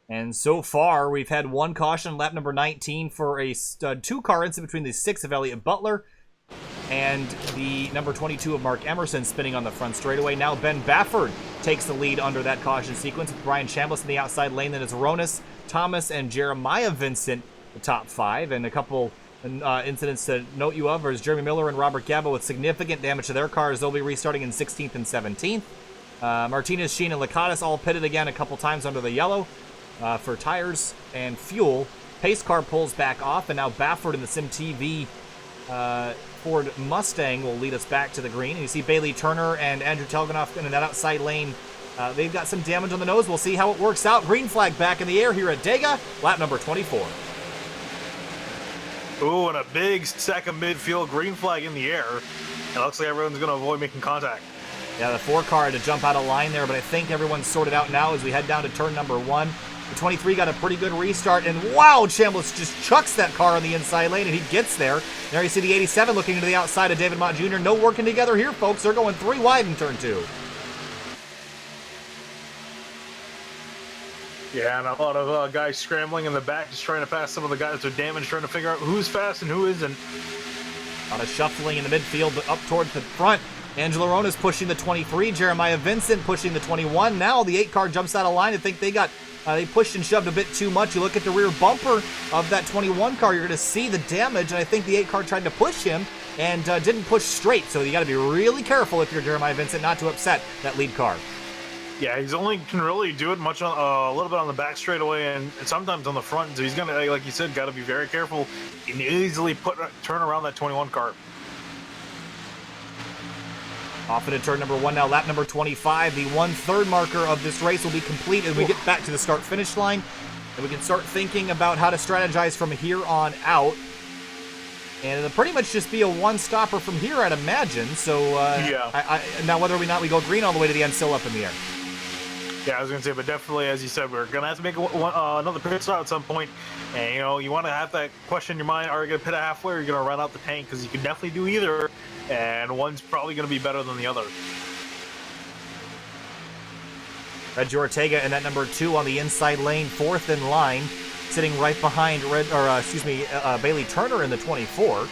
And so far, we've had one caution, lap number 19, for a two-car incident between the 6 of Elliott Butler and the number 22 of Mark Emerson spinning on the front straightaway. Now Ben Bafford takes the lead under that caution sequence with Brian Chambliss in the outside lane. Then it's Ronis, Thomas, and Jeremiah Vincent, the top 5. And a couple incidents to note you of is Jeremy Miller and Robert Gabo with significant damage to their cars. They'll be restarting in 16th and 17th. Martinez, Sheen, and Lakatos all pitted again a couple times under the yellow for tires and fuel. Pace car pulls back off, and now Bafford in the Sim TV Ford Mustang will lead us back to the green. And you see Bailey Turner and Andrew Telganoff in that outside lane. They've got some damage on the nose. We'll see how it works out. Green flag back in the air here at Dega, lap number 24. Ooh, and a big stack of midfield, green flag in the air. It looks like everyone's going to avoid making contact. Yeah, the 4 car had to jump out of line there, but I think everyone's sorted out now as we head down to turn number 1. The 23 got a pretty good restart, and wow, Chambliss just chucks that car on the inside lane, and he gets there. There you see the 87 looking into the outside of David Mott Jr. No working together here, folks. They're going 3 wide in turn 2. Yeah, and a lot of guys scrambling in the back, just trying to pass some of the guys with damage, trying to figure out who's fast and who isn't. A lot of shuffling in the midfield, but up towards the front. Angelo Ronis pushing the 23, Jeremiah Vincent pushing the 21. Now the 8 car jumps out of line. I think they pushed and shoved a bit too much. You look at the rear bumper of that 21 car, you're going to see the damage, and I think the 8 car tried to push him and didn't push straight. So you got to be really careful if you're Jeremiah Vincent not to upset that lead car. Yeah, he's only can really do it much on a little bit on the back straightaway and sometimes on the front. So he's gonna, like you said, got to be very careful. He can easily turn around that 21 car. Off into turn number 1 now, lap number 25. The 1/3 marker of this race will be complete as we get back to the start-finish line. And we can start thinking about how to strategize from here on out. And it'll pretty much just be a one-stopper from here, I'd imagine. So, yeah. Now whether or not we go green all the way to the end, still up in the air. Yeah, I was going to say, but definitely, as you said, we're going to have to make another pit stop at some point. And, you want to have that question in your mind, are you going to pit at halfway or are you going to run out the tank? Because you can definitely do either, and one's probably going to be better than the other. Reggie Ortega in that number 2 on the inside lane, 4th in line, sitting right behind Bailey Turner in the 24.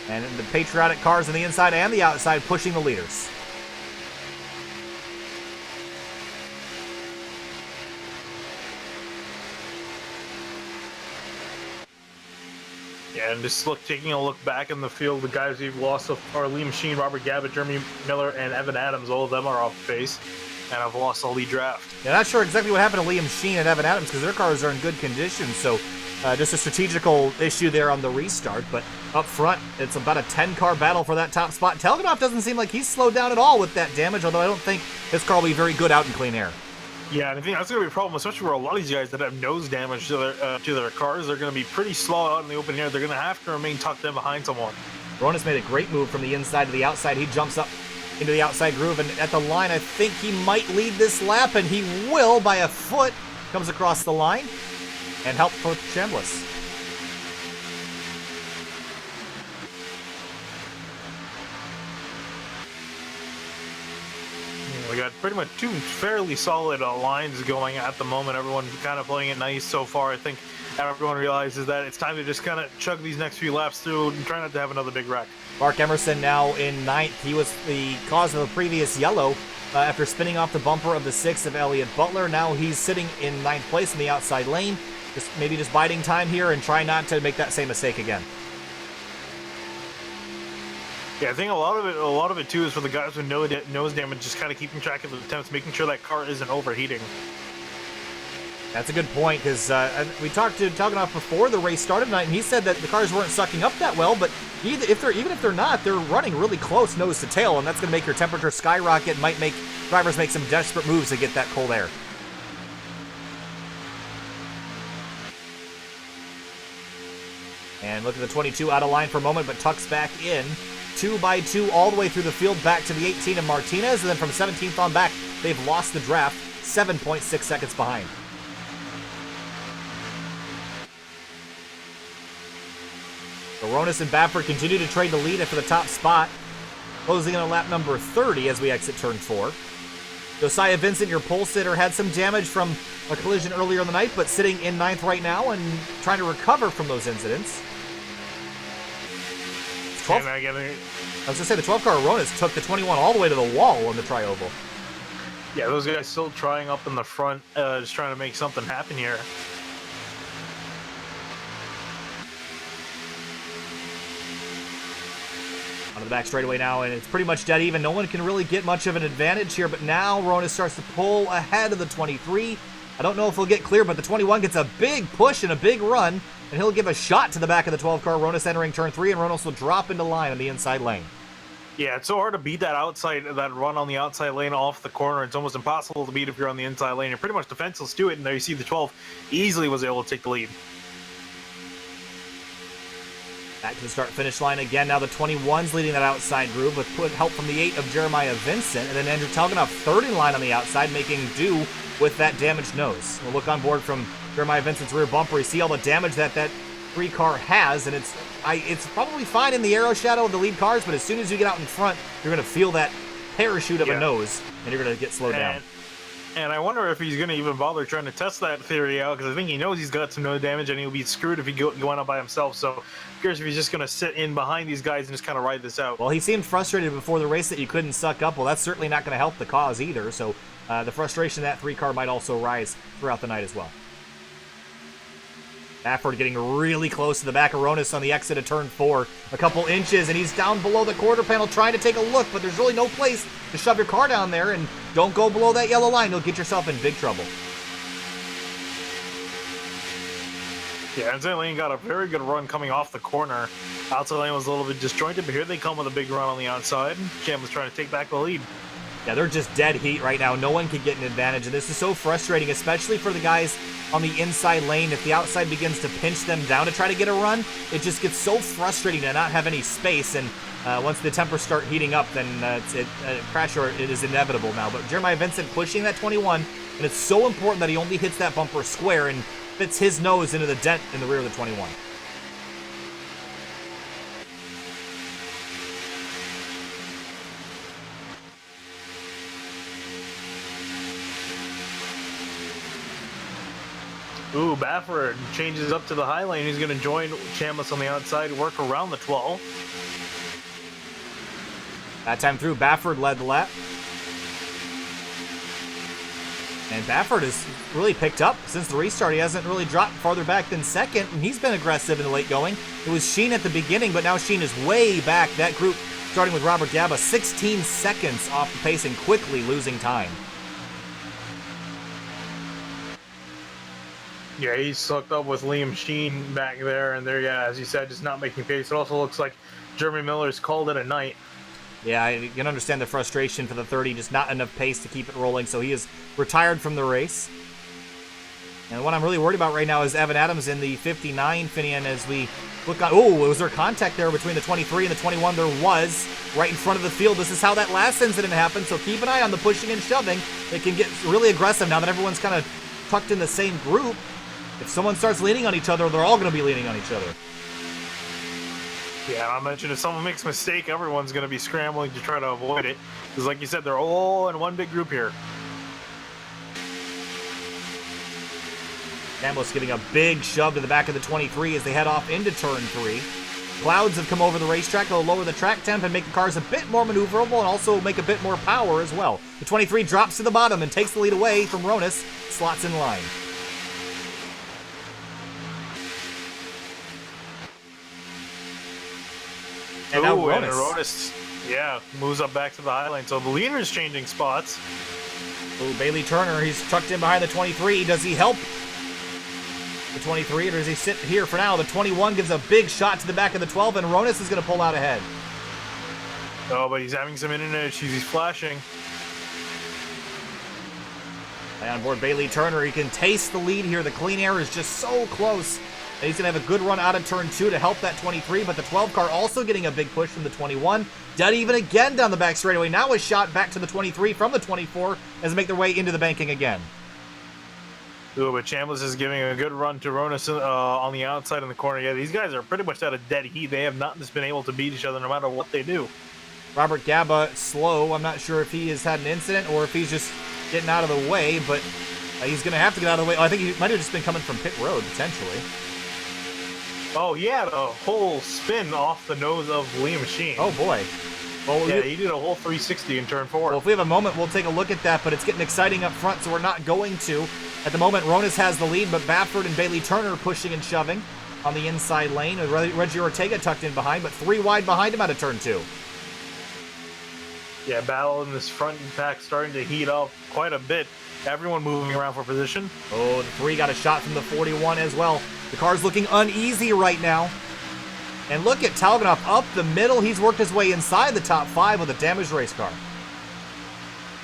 And the patriotic cars on the inside and the outside pushing the leaders. Yeah, and just taking a look back in the field, the guys we've lost are Liam Sheen, Robert Gabbett, Jeremy Miller, and Evan Adams. All of them are off base, and I've lost the lead draft. Yeah, not sure exactly what happened to Liam Sheen and Evan Adams because their cars are in good condition, so just a strategical issue there on the restart. But up front, it's about a 10-car battle for that top spot. Telganoff doesn't seem like he's slowed down at all with that damage, although I don't think his car will be very good out in clean air. Yeah, and I think that's going to be a problem, especially for a lot of these guys that have nose damage to their cars. They're going to be pretty slow out in the open air. They're going to have to remain tucked in behind someone. Ronis made a great move from the inside to the outside. He jumps up into the outside groove, and at the line, I think he might lead this lap, and he will by a foot. Comes across the line and help Coach Chambliss. We got pretty much 2 fairly solid lines going at the moment. Everyone's kind of playing it nice so far. I think everyone realizes that it's time to just kind of chug these next few laps through and try not to have another big wreck. Mark Emerson now in 9th. He was the cause of the previous yellow after spinning off the bumper of the 6 of Elliott Butler. Now he's sitting in 9th place in the outside lane. Maybe just biding time here and try not to make that same mistake again. Yeah, I think a lot of it too is for the guys with nose damage, just kind of keeping track of the attempts, making sure that car isn't overheating. That's a good point, because we talked to Telganoff before the race started tonight, and he said that the cars weren't sucking up that well, but even if they're not, they're running really close nose to tail, and that's going to make your temperature skyrocket, might make drivers make some desperate moves to get that cold air. And look at the 22 out of line for a moment, but tucks back in. 2 by 2 all the way through the field back to the 18 of Martinez, and then from 17th on back, they've lost the draft, 7.6 seconds behind. Ronis and Baffert continue to trade the lead for the top spot. closing in on lap number 30 as we exit turn 4. Josiah Vincent, your pole sitter, had some damage from a collision earlier in the night, but sitting in 9th right now and trying to recover from those incidents. 12, I was going to say, the 12 car Aronis took the 21 all the way to the wall on the tri-oval. Yeah, those guys still trying up in the front, just trying to make something happen here. On the back straightaway now, and it's pretty much dead even. No one can really get much of an advantage here, but now Ronis starts to pull ahead of the 23. I don't know if he'll get clear, but the 21 gets a big push and a big run, and he'll give a shot to the back of the 12 car. Ronis entering turn 3, and Ronis will drop into line on the inside lane. Yeah, it's so hard to beat that run on the outside lane off the corner. It's almost impossible to beat if you're on the inside lane. You're pretty much defenseless to it, and there you see the 12 easily was able to take the lead. Back to the start-finish line again. Now the 21's leading that outside group with help from the 8 of Jeremiah Vincent. And then Andrew Telganoff third in line on the outside, making do with that damaged nose. We'll look on board from Jeremiah Vincent's rear bumper. You see all the damage that 3 car has, and it's probably fine in the aero shadow of the lead cars, but as soon as you get out in front, you're going to feel that parachute of a nose, and you're going to get slowed down. And I wonder if he's going to even bother trying to test that theory out, because I think he knows he's got some nose damage, and he'll be screwed if he going up by himself. So I'm curious if he's just going to sit in behind these guys and just kind of ride this out. Well, he seemed frustrated before the race that you couldn't suck up. Well, that's certainly not going to help the cause either. So the frustration of that 3 car might also rise throughout the night as well. Bafford getting really close to the back of Ronis on the exit of turn 4. A couple inches, and he's down below the quarter panel trying to take a look, but there's really no place to shove your car down there, and don't go below that yellow line. You'll get yourself in big trouble. Yeah, inside lane got a very good run coming off the corner. Outside lane was a little bit disjointed, but here they come with a big run on the outside. Cam was trying to take back the lead. Yeah, they're just dead heat right now. No one can get an advantage, and this is so frustrating, especially for the guys on the inside lane. If the outside begins to pinch them down to try to get a run, it just gets so frustrating to not have any space, and once the tempers start heating up, then crash or it is inevitable now. But Jeremiah Vincent pushing that 21, and it's so important that he only hits that bumper square and fits his nose into the dent in the rear of the 21. Ooh, Bafford changes up to the high lane. He's going to join Chambliss on the outside, work around the 12. That time through, Bafford led the lap. And Bafford has really picked up since the restart. He hasn't really dropped farther back than second, and he's been aggressive in the late going. It was Sheen at the beginning, but now Sheen is way back. That group, starting with Robert Gaba, 16 seconds off the pace and quickly losing time. Yeah, he's sucked up with Liam Sheen back there, and there, yeah, as you said, just not making pace. It also looks like Jeremy Miller's called it a night. Yeah, I can understand the frustration for the 30, just not enough pace to keep it rolling, so he is retired from the race. And what I'm really worried about right now is Evan Adams in the 59, Finian, as we look on. Oh, was there contact there between the 23 and the 21? There was, right in front of the field. This is how that last incident happened, so keep an eye on the pushing and shoving. It can get really aggressive now that everyone's kind of tucked in the same group. If someone starts leaning on each other, they're all going to be leaning on each other. Yeah, I mentioned if someone makes a mistake, everyone's going to be scrambling to try to avoid it. Because like you said, they're all in one big group here. Chambliss giving a big shove to the back of the 23 as they head off into turn 3. Clouds have come over the racetrack. They'll lower the track temp and make the cars a bit more maneuverable and also make a bit more power as well. The 23 drops to the bottom and takes the lead away from Ronis, slots in line. And now Ronis, yeah, moves up back to the high lane. So the leader's changing spots. Oh, Bailey Turner, he's tucked in behind the 23. Does he help the 23, or does he sit here for now? The 21 gives a big shot to the back of the 12, and Ronis is going to pull out ahead. Oh, but he's having some internet issues. He's flashing. On board Bailey Turner, he can taste the lead here. The clean air is just so close. And he's going to have a good run out of turn 2 to help that 23, but the 12 car also getting a big push from the 21. Dead even again down the back straightaway. Now a shot back to the 23 from the 24 as they make their way into the banking again. Ooh, but Chambliss is giving a good run to Ronis on the outside in the corner. Yeah, these guys are pretty much out of dead heat. They have not just been able to beat each other no matter what they do. Robert Gaba slow. I'm not sure if he has had an incident or if he's just getting out of the way, but he's going to have to get out of the way. Oh, I think he might have just been coming from pit road, potentially. Oh, he had a whole spin off the nose of Liam Machine. Oh, boy. Well, yeah, he did a whole 360 in turn 4. Well, if we have a moment, we'll take a look at that, but it's getting exciting up front, so we're not going to. At the moment, Ronas has the lead, but Baffert and Bailey Turner pushing and shoving on the inside lane. Reggie Ortega tucked in behind, but 3 wide behind him out of turn 2. Yeah, battle in this front pack starting to heat up quite a bit. Everyone moving around for position. Oh, the 3 got a shot from the 41 as well. The car's looking uneasy right now. And look at Talganov up the middle. He's worked his way inside the top 5 with a damaged race car.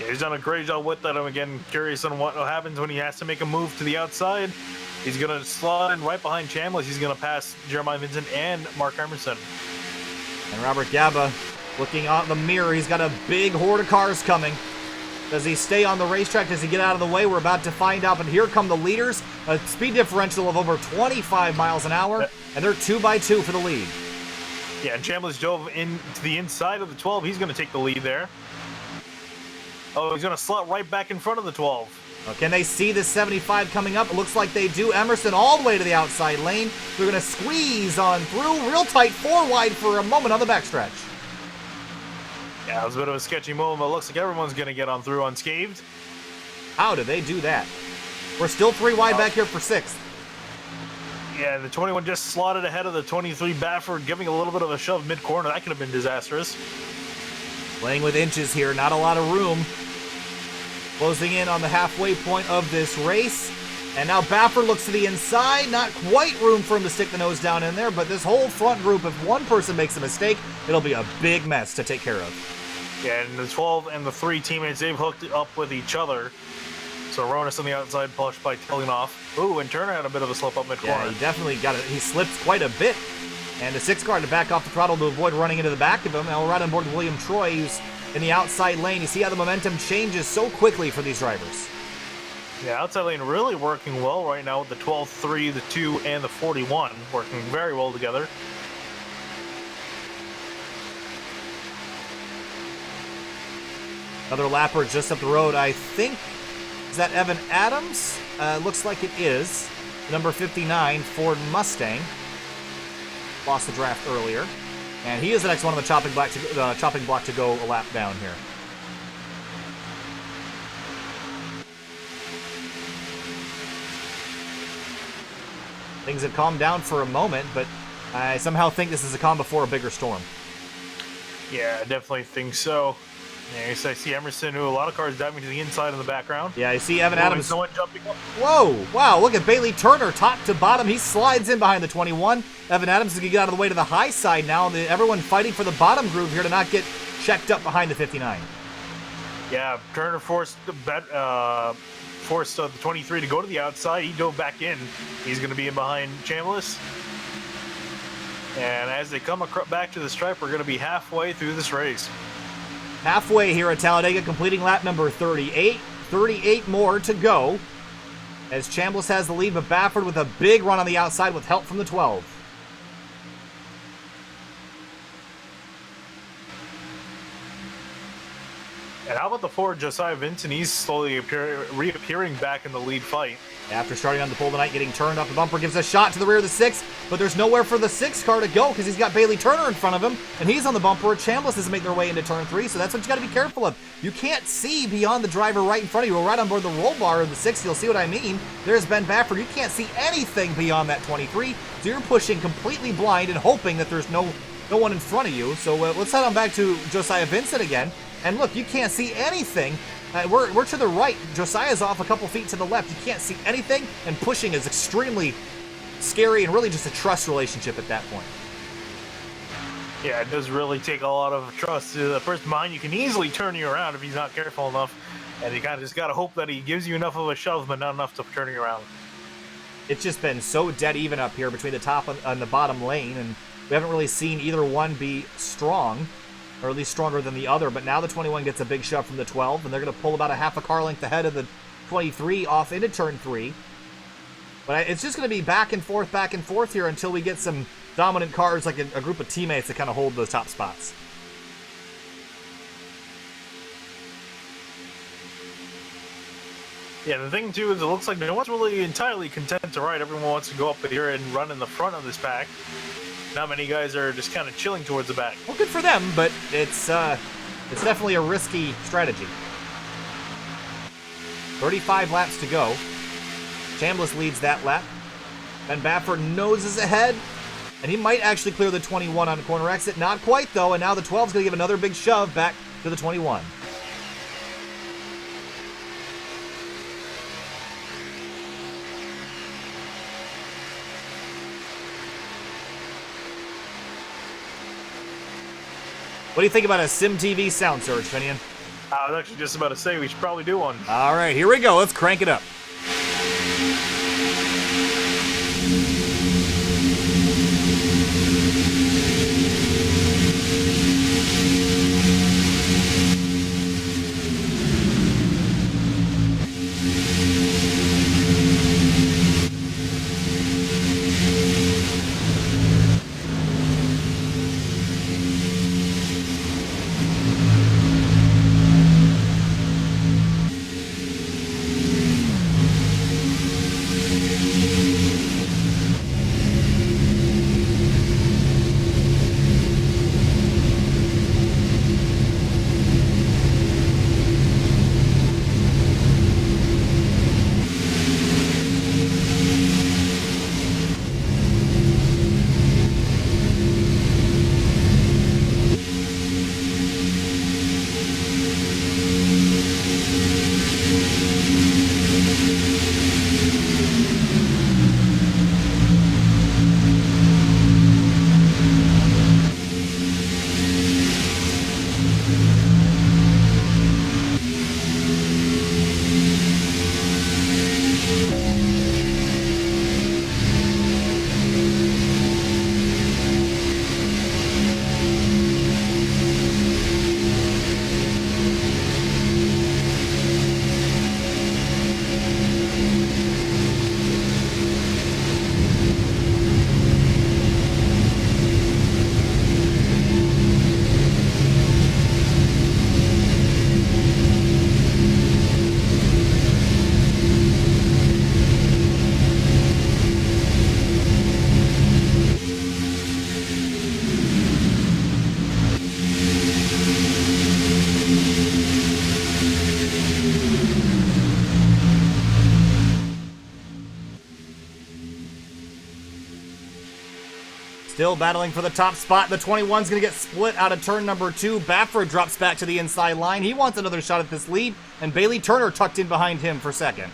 Yeah, he's done a great job with that. I'm again curious on what happens when he has to make a move to the outside. He's going to slot in right behind Chambliss. He's going to pass Jeremiah Vincent and Mark Emerson. And Robert Gaba looking out the mirror. He's got a big horde of cars coming. Does he stay on the racetrack? Does he get out of the way? We're about to find out. But here come the leaders. A speed differential of over 25 miles an hour. And they're 2 by 2 for the lead. Yeah, and Chambliss drove into the inside of the 12. He's going to take the lead there. Oh, he's going to slot right back in front of the 12. Can they see the 75 coming up? It looks like they do. Emerson all the way to the outside lane. They're going to squeeze on through. Real tight 4 wide for a moment on the backstretch. Yeah, it was a bit of a sketchy move, but it looks like everyone's going to get on through unscathed. How do they do that? We're still 3 wide back here for 6th. Yeah, the 21 just slotted ahead of the 23 Baffert, giving a little bit of a shove mid-corner. That could have been disastrous. Playing with inches here, not a lot of room. Closing in on the halfway point of this race. And now Baffert looks to the inside. Not quite room for him to stick the nose down in there, but this whole front group, if one person makes a mistake, it'll be a big mess to take care of. Yeah, and the 12 and the 3 teammates, they've hooked up with each other. So Ronas on the outside, pushed by tailing off. Ooh, and Turner had a bit of a slip up mid-corner. Yeah, he definitely got it. He slipped quite a bit. And the 6 car to back off the throttle to avoid running into the back of him. Now we're right on board with William Troy, who's in the outside lane. You see how the momentum changes so quickly for these drivers. Yeah, outside lane really working well right now with the 12-3, the 2, and the 41 working very well together. Another lapper just up the road. I think, is that Evan Adams? Looks like it is. Number 59, Ford Mustang. Lost the draft earlier. And he is the next one on the chopping block to go a lap down here. Things have calmed down for a moment, but I somehow think this is a calm before a bigger storm. Yeah, I definitely think so. Yeah, I see Emerson, who a lot of cars diving to the inside in the background. Yeah, I see Evan Adams. Someone jumping up. Whoa, wow, look at Bailey Turner, top to bottom. He slides in behind the 21. Evan Adams is going to get out of the way to the high side now. Everyone fighting for the bottom groove here to not get checked up behind the 59. Yeah, Turner forced the 23 to go to the outside. He dove back in. He's going to be in behind Chambliss. And as they come back to the stripe, we're going to be halfway through this race. Halfway here at Talladega, completing lap number 38. 38 more to go. As Chambliss has the lead, but Baffert with a big run on the outside with help from the 12. And how about the Ford Josiah Vincent? He's slowly reappearing back in the lead fight. After starting on the pole tonight, getting turned off the bumper, gives a shot to the rear of the 6, but there's nowhere for the 6 car to go because he's got Bailey Turner in front of him, and he's on the bumper. Chambliss is making their way into turn 3, so that's what you got to be careful of. You can't see beyond the driver right in front of you. We're right on board the roll bar of the 6. You'll see what I mean. There's Ben Baffert. You can't see anything beyond that 23, so you're pushing completely blind and hoping that there's no one in front of you. So let's head on back to Josiah Vincent again. And look, you can't see anything. We're to the right. Josiah's off a couple feet to the left. You can't see anything, and pushing is extremely scary and really just a trust relationship at that point. Yeah, it does really take a lot of trust. The first mine, you can easily turn you around if he's not careful enough, and you kind of just got to hope that he gives you enough of a shove, but not enough to turn you around. It's just been so dead even up here between the top and the bottom lane, and we haven't really seen either one be strong, or at least stronger than the other, but now the 21 gets a big shove from the 12, and they're going to pull about a half a car length ahead of the 23 off into turn 3. But it's just going to be back and forth here until we get some dominant cars, like a group of teammates that kind of hold those top spots. Yeah, the thing too is it looks like no one's really entirely content to ride. Everyone wants to go up here and run in the front of this pack. Not many guys are just kind of chilling towards the back. Well, good for them, but it's definitely a risky strategy. 35 laps to go. Chambliss leads that lap. Ben Baffert noses ahead, and he might actually clear the 21 on corner exit. Not quite, though, and now the 12's going to give another big shove back to the 21. What do you think about a Sim TV sound surge, Finian? I was actually just about to say we should probably do one. All right, here we go. Let's crank it up. Still battling for the top spot. The 21's going to get split out of turn number 2. Baffert drops back to the inside line. He wants another shot at this lead, and Bailey Turner tucked in behind him for second.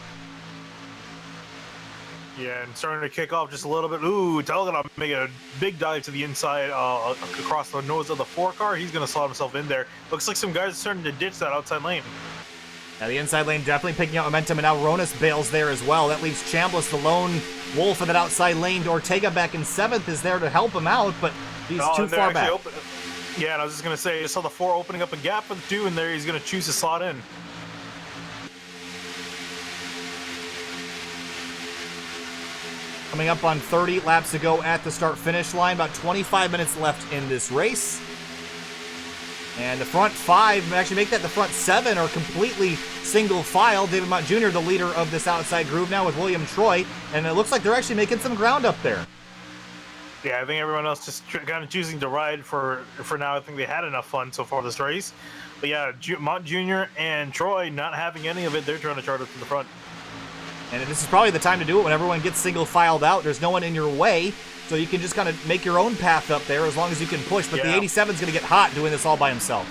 Yeah, and starting to kick off just a little bit. Ooh, Talladega make a big dive to the inside across the nose of the 4 car. He's going to slot himself in there. Looks like some guys are starting to ditch that outside lane. Now the inside lane definitely picking up momentum, and now Ronis bails there as well. That leaves Chambliss, the lone wolf of that outside lane. Ortega back in 7th is there to help him out, but he's too far back. Yeah, and I was just going to say, I saw the 4 opening up a gap for the 2, and there he's going to choose to slot in. Coming up on 30 laps to go at the start-finish line. About 25 minutes left in this race. And the front 5, actually make that the front 7, are completely single file. David Mott Jr., the leader of this outside group now with William Troy. And it looks like they're actually making some ground up there. Yeah, I think everyone else just kind of choosing to ride for now. I think they had enough fun so far this race. But yeah, Mott Jr. and Troy not having any of it. They're trying to chart up to the front. And this is probably the time to do it when everyone gets single filed out. There's no one in your way, so you can just kind of make your own path up there as long as you can push. But yeah. The 87's going to get hot doing this all by himself.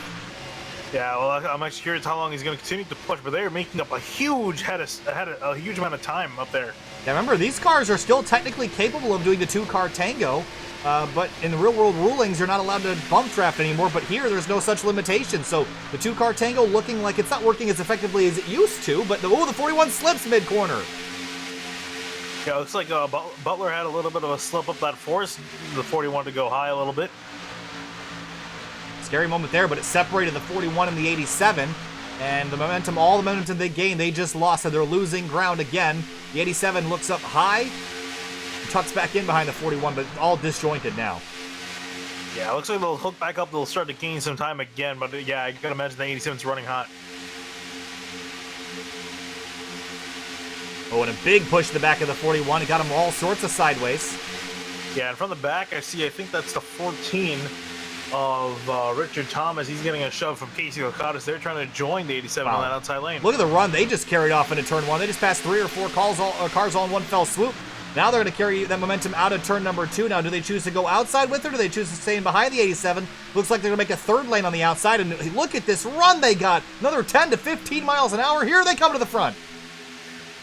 Yeah, well, I'm actually curious how long he's going to continue to push, but they're making up a huge a huge amount of time up there. Yeah, remember, these cars are still technically capable of doing the 2-car tango, but in the real-world rulings, you're not allowed to bump draft anymore. But here, there's no such limitation. So the 2-car tango looking like it's not working as effectively as it used to. But the 41 slips mid-corner. Yeah, it looks like Butler had a little bit of a slip up that force. The 41 to go high a little bit. Scary moment there, but it separated the 41 and the 87. And the momentum, all the momentum they gained, they just lost, and they're losing ground again. The 87 looks up high, tucks back in behind the 41, but all disjointed now. Yeah, it looks like they'll hook back up. They'll start to gain some time again, but yeah, I gotta imagine the 87's running hot. Oh, and a big push to the back of the 41. It got him all sorts of sideways. Yeah, and from the back, I think that's the 14 of Richard Thomas. He's getting a shove from Casey Lakatos. They're trying to join the 87 on that outside lane. Look at the run they just carried off into turn 1. They just passed 3 or 4 cars all in one fell swoop. Now they're going to carry that momentum out of turn number 2. Now, do they choose to go outside with it, or do they choose to stay in behind the 87? Looks like they're going to make a third lane on the outside, and look at this run they got. Another 10 to 15 miles an hour. Here they come to the front.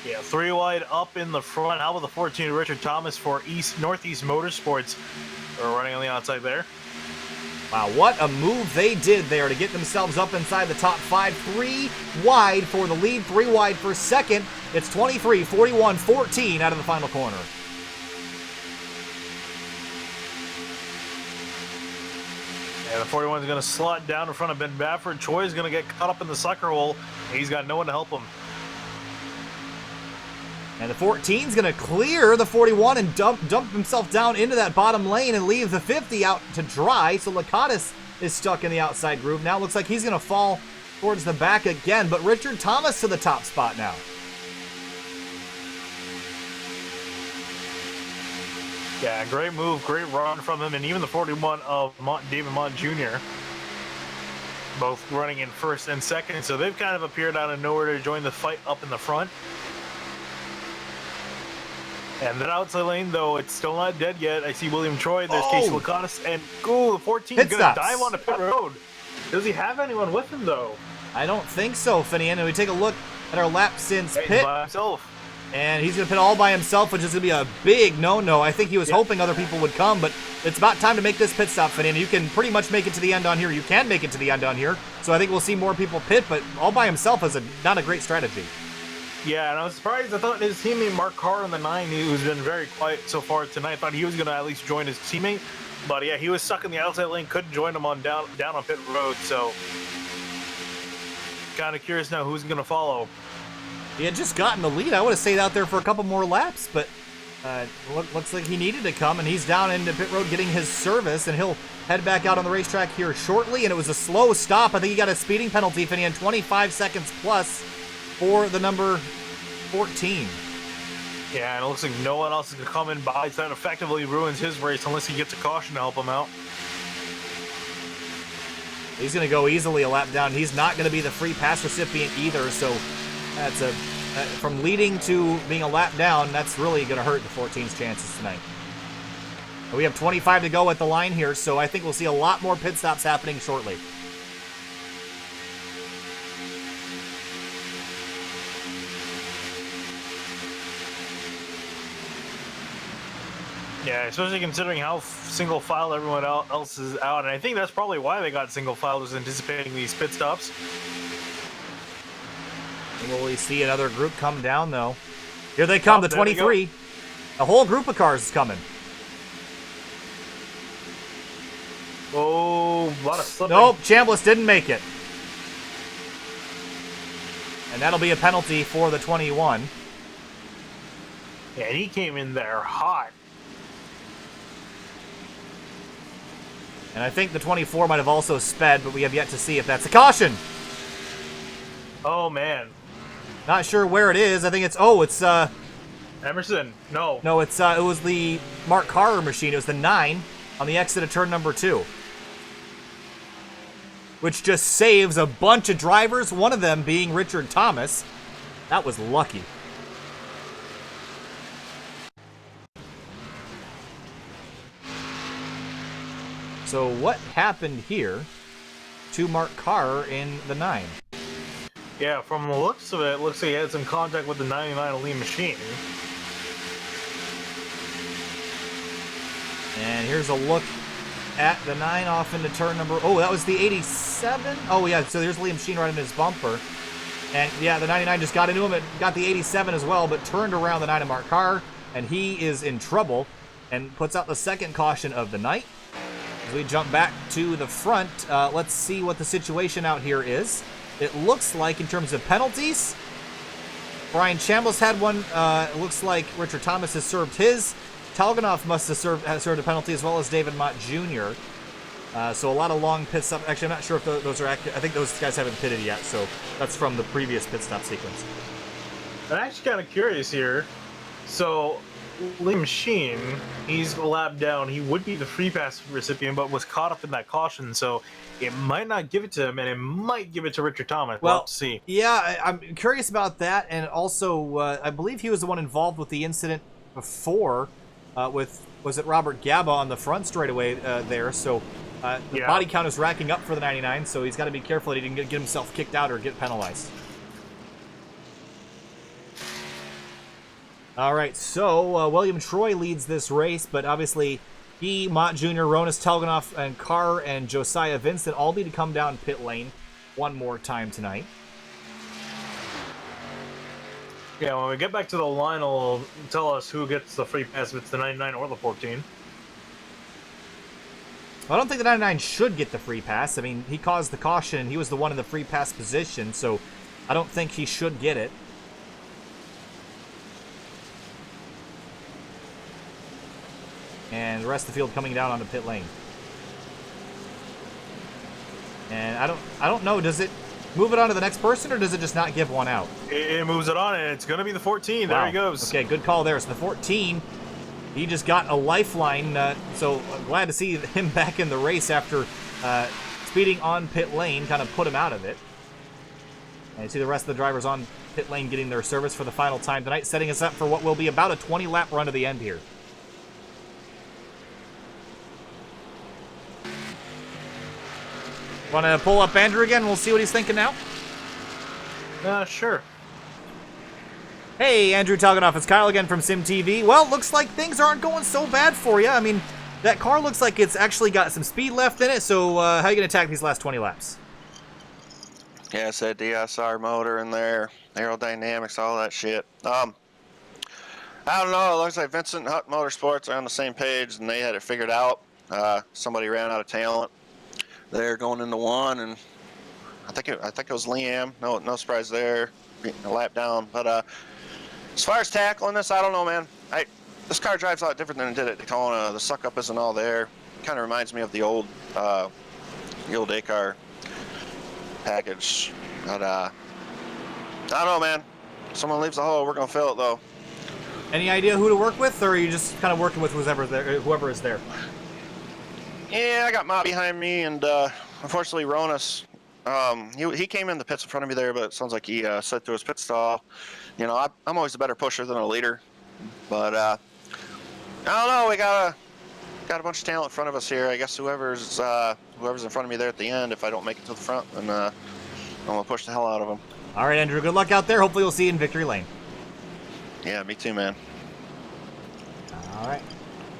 Yeah, 3 wide up in the front. How about the 14 Richard Thomas for Northeast Motorsports? They're running on the outside there. Wow, what a move they did there to get themselves up inside the top 5. 3 wide for the lead, 3 wide for second. It's 23, 41, 14 out of the final corner. Yeah, the 41 is going to slot down in front of Ben Baffert. Choi is going to get caught up in the sucker hole. He's got no one to help him. And the 14's going to clear the 41 and dump himself down into that bottom lane and leave the 50 out to dry. So Lakatos is stuck in the outside groove. Now it looks like he's going to fall towards the back again. But Richard Thomas to the top spot now. Yeah, great move, great run from him. And even the 41 of David Mont Jr. both running in first and second. So they've kind of appeared out of nowhere to join the fight up in the front. And that outside lane, though, it's still not dead yet. I see William Troy. There's Casey Lakatos. And, the 14 is going to dive onto pit road. Does he have anyone with him, though? I don't think so, Finian. And we take a look at our lap since pit. By himself. And he's going to pit all by himself, which is going to be a big no-no. I think he was hoping other people would come, but it's about time to make this pit stop, Finian. You can pretty much make it to the end on here. You can make it to the end on here. So I think we'll see more people pit, but all by himself is not a great strategy. Yeah, and I was surprised. I thought his teammate Mark Carr on the 9, who's been very quiet so far tonight, I thought he was going to at least join his teammate. But yeah, he was stuck in the outside lane, couldn't join him on down on pit road. So kind of curious now who's going to follow. He had just gotten the lead. I would have stayed out there for a couple more laps, but looks like he needed to come, and he's down into pit road getting his service, and he'll head back out on the racetrack here shortly. And it was a slow stop. I think he got a speeding penalty, Finian, 25 seconds plus for the number 14. Yeah, and it looks like no one else is going to come in by, so that effectively ruins his race unless he gets a caution to help him out. He's going to go easily a lap down. He's not going to be the free pass recipient either, so that's from leading to being a lap down, that's really going to hurt the 14's chances tonight. We have 25 to go at the line here, so I think we'll see a lot more pit stops happening shortly. Yeah, especially considering how single file everyone else is out, and I think that's probably why they got single file, was anticipating these pit stops. Will we see another group come down, though? Here they come, the there they 23. A whole group of cars is coming. Oh, a lot of slipping. Nope, Chambliss didn't make it. And that'll be a penalty for the 21. Yeah, and he came in there hot. And I think the 24 might have also sped, but we have yet to see if that's a caution. Oh, man. Not sure where it is. I think it's Emerson, no. No, it was the Mark Carr machine. It was the 9 on the exit of turn number 2. Which just saves a bunch of drivers, one of them being Richard Thomas. That was lucky. So what happened here to Mark Carr in the 9? Yeah, from the looks of it, it looks like he had some contact with the 99 Elite machine. And here's a look at the 9 off into turn number... Oh, that was the 87? Oh, yeah, so there's Liam Sheen right in his bumper. And, yeah, the 99 just got into him. It got the 87 as well, but turned around the 9 of Mark Carr, and he is in trouble and puts out the second caution of the night. As we jump back to the front, let's see what the situation out here is. It looks like, in terms of penalties, Brian Chambliss had one. It looks like Richard Thomas has served his. Talganov must have served a penalty, as well as David Mott Jr. So a lot of long pit stops. Actually, I'm not sure if those are accurate. I think those guys haven't pitted yet, so that's from the previous pit stop sequence. I'm actually kind of curious here. So, Liam Sheen, he's a lap down. He would be the free pass recipient, but was caught up in that caution, so it might not give it to him, and it might give it to Richard Thomas. We'll have to see. Yeah, I'm curious about that, and also I believe he was the one involved with the incident before was it Robert Gaba on the front straightaway there, so the body count is racking up for the 99, so he's got to be careful that he didn't get himself kicked out or get penalized. All right, so William Troy leads this race, but obviously he, Mott Jr., Ronas Telganoff, and Carr and Josiah Vincent all need to come down pit lane one more time tonight. Yeah, when we get back to the line, it'll tell us who gets the free pass, if it's the 99 or the 14. I don't think the 99 should get the free pass. I mean, he caused the caution, and he was the one in the free pass position, so I don't think he should get it. And the rest of the field coming down onto pit lane. And I don't know, does it move it on to the next person, or does it just not give one out? It moves it on, and it's going to be the 14. Wow. There he goes. Okay, good call there. So the 14, he just got a lifeline, so I'm glad to see him back in the race after speeding on pit lane, kind of put him out of it. And you see the rest of the drivers on pit lane getting their service for the final time tonight, setting us up for what will be about a 20-lap run to the end here. Want to pull up Andrew again? We'll see what he's thinking now. Sure. Hey, Andrew Talganoff, it's Kyle again from SimTV. Well, looks like things aren't going so bad for you. I mean, that car looks like it's actually got some speed left in it, so how are you going to attack these last 20 laps? Yeah, it's that DSR motor in there, aerodynamics, all that shit. I don't know, it looks like Vincent and Hutt Motorsports are on the same page, and they had it figured out. Somebody ran out of talent. They're going into one, and I think it was Liam. No surprise there, a lap down. But as far as tackling this, I don't know, man. This car drives a lot different than it did at Daytona. The suck up isn't all there. Kind of reminds me of the old A-car package. But I don't know, man. Someone leaves the hole, we're gonna fill it though. Any idea who to work with, or are you just kind of working with whoever is there? Yeah, I got Mott behind me, and unfortunately Ronas, he came in the pits in front of me there, but it sounds like he slid through his pit stall. You know, I'm always a better pusher than a leader, but I don't know. We got a bunch of talent in front of us here. I guess whoever's in front of me there at the end, if I don't make it to the front, then I'm gonna push the hell out of them. All right, Andrew. Good luck out there. Hopefully, we'll see you in victory lane. Yeah, me too, man. All right.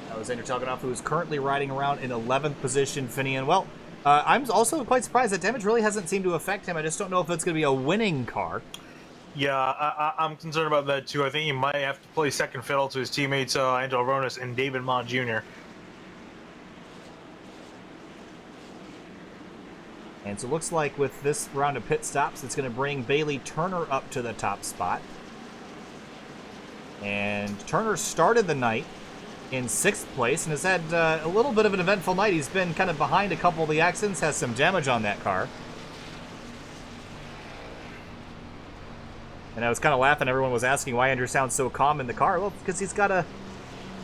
That was Andrew Talganoff, who's currently riding around in 11th position, Finian. Well, I'm also quite surprised that damage really hasn't seemed to affect him. I just don't know if it's going to be a winning car. Yeah, I'm concerned about that too. I think he might have to play second fiddle to his teammates Angel Ronas and David Mott Jr. And so it looks like with this round of pit stops, it's going to bring Bailey Turner up to the top spot. And Turner started the night in 6th place and has had a little bit of an eventful night. He's been kind of behind a couple of the accidents, has some damage on that car. And I was kind of laughing. Everyone was asking why Andrew sounds so calm in the car. Well, because he's got a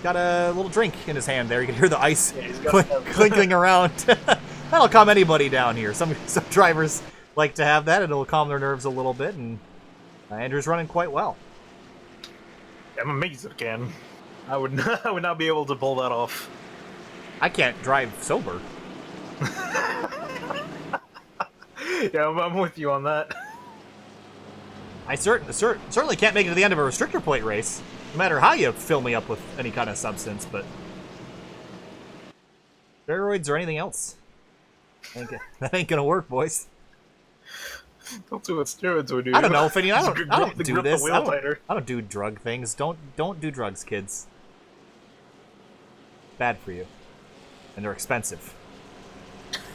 little drink in his hand there. You can hear the ice clinking around. That'll calm anybody down here. Some drivers like to have that. It'll calm their nerves a little bit, and Andrew's running quite well. I'm amazed it can. I would not be able to pull that off. I can't drive sober. Yeah, I'm with you on that. I certainly can't make it to the end of a restrictor-plate race, no matter how you fill me up with any kind of substance, but steroids or anything else. That ain't gonna work, boys. Don't do what steroids would do. I don't know, Finny. I don't do this. I don't do drug things. Don't do drugs, kids. Bad for you, and they're expensive.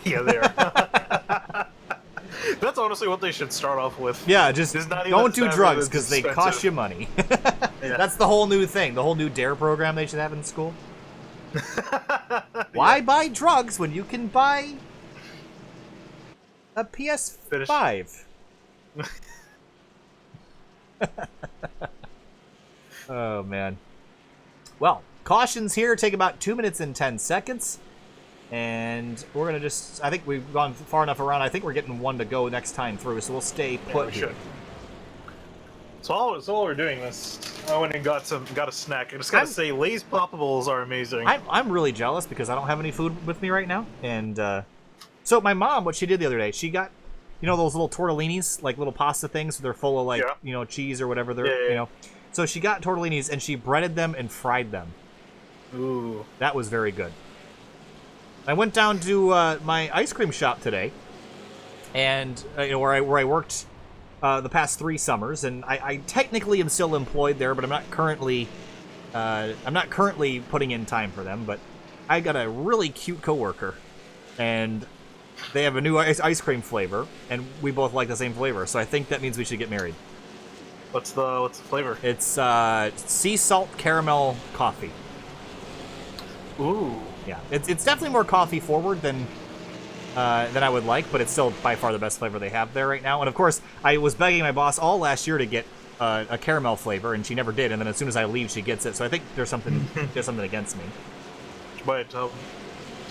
Yeah, they are. That's honestly what they should start off with. Yeah, just don't do drugs because they cost you money. Yeah. That's the whole new thing, the whole new DARE program they should have in school. Why buy drugs when you can buy a PS5? Oh, man. Well, cautions here take about 2 minutes and 10 seconds. And we're going to just... I think we've gone far enough around. I think we're getting one to go next time through, so we'll stay put we here. should. So while we're doing this, I went and got a snack. I just gotta say, Lay's Poppables are amazing. I'm really jealous because I don't have any food with me right now. And so my mom, what she did the other day, she got, you know, those little tortellinis, like little pasta things. They're full of like, you know, cheese or whatever. They're, you know. So she got tortellinis and she breaded them and fried them. Ooh, that was very good. I went down to my ice cream shop today, and you know, where I worked the past 3 summers, and I technically am still employed there, but I'm not currently putting in time for them. But I got a really cute coworker, and they have a new ice cream flavor, and we both like the same flavor, so I think that means we should get married. What's the flavor? It's sea salt caramel coffee. Ooh. Yeah, it's definitely more coffee forward than I would like, but it's still by far the best flavor they have there right now. And of course, I was begging my boss all last year to get a caramel flavor, and she never did. And then as soon as I leave, she gets it. So I think there's something against me. But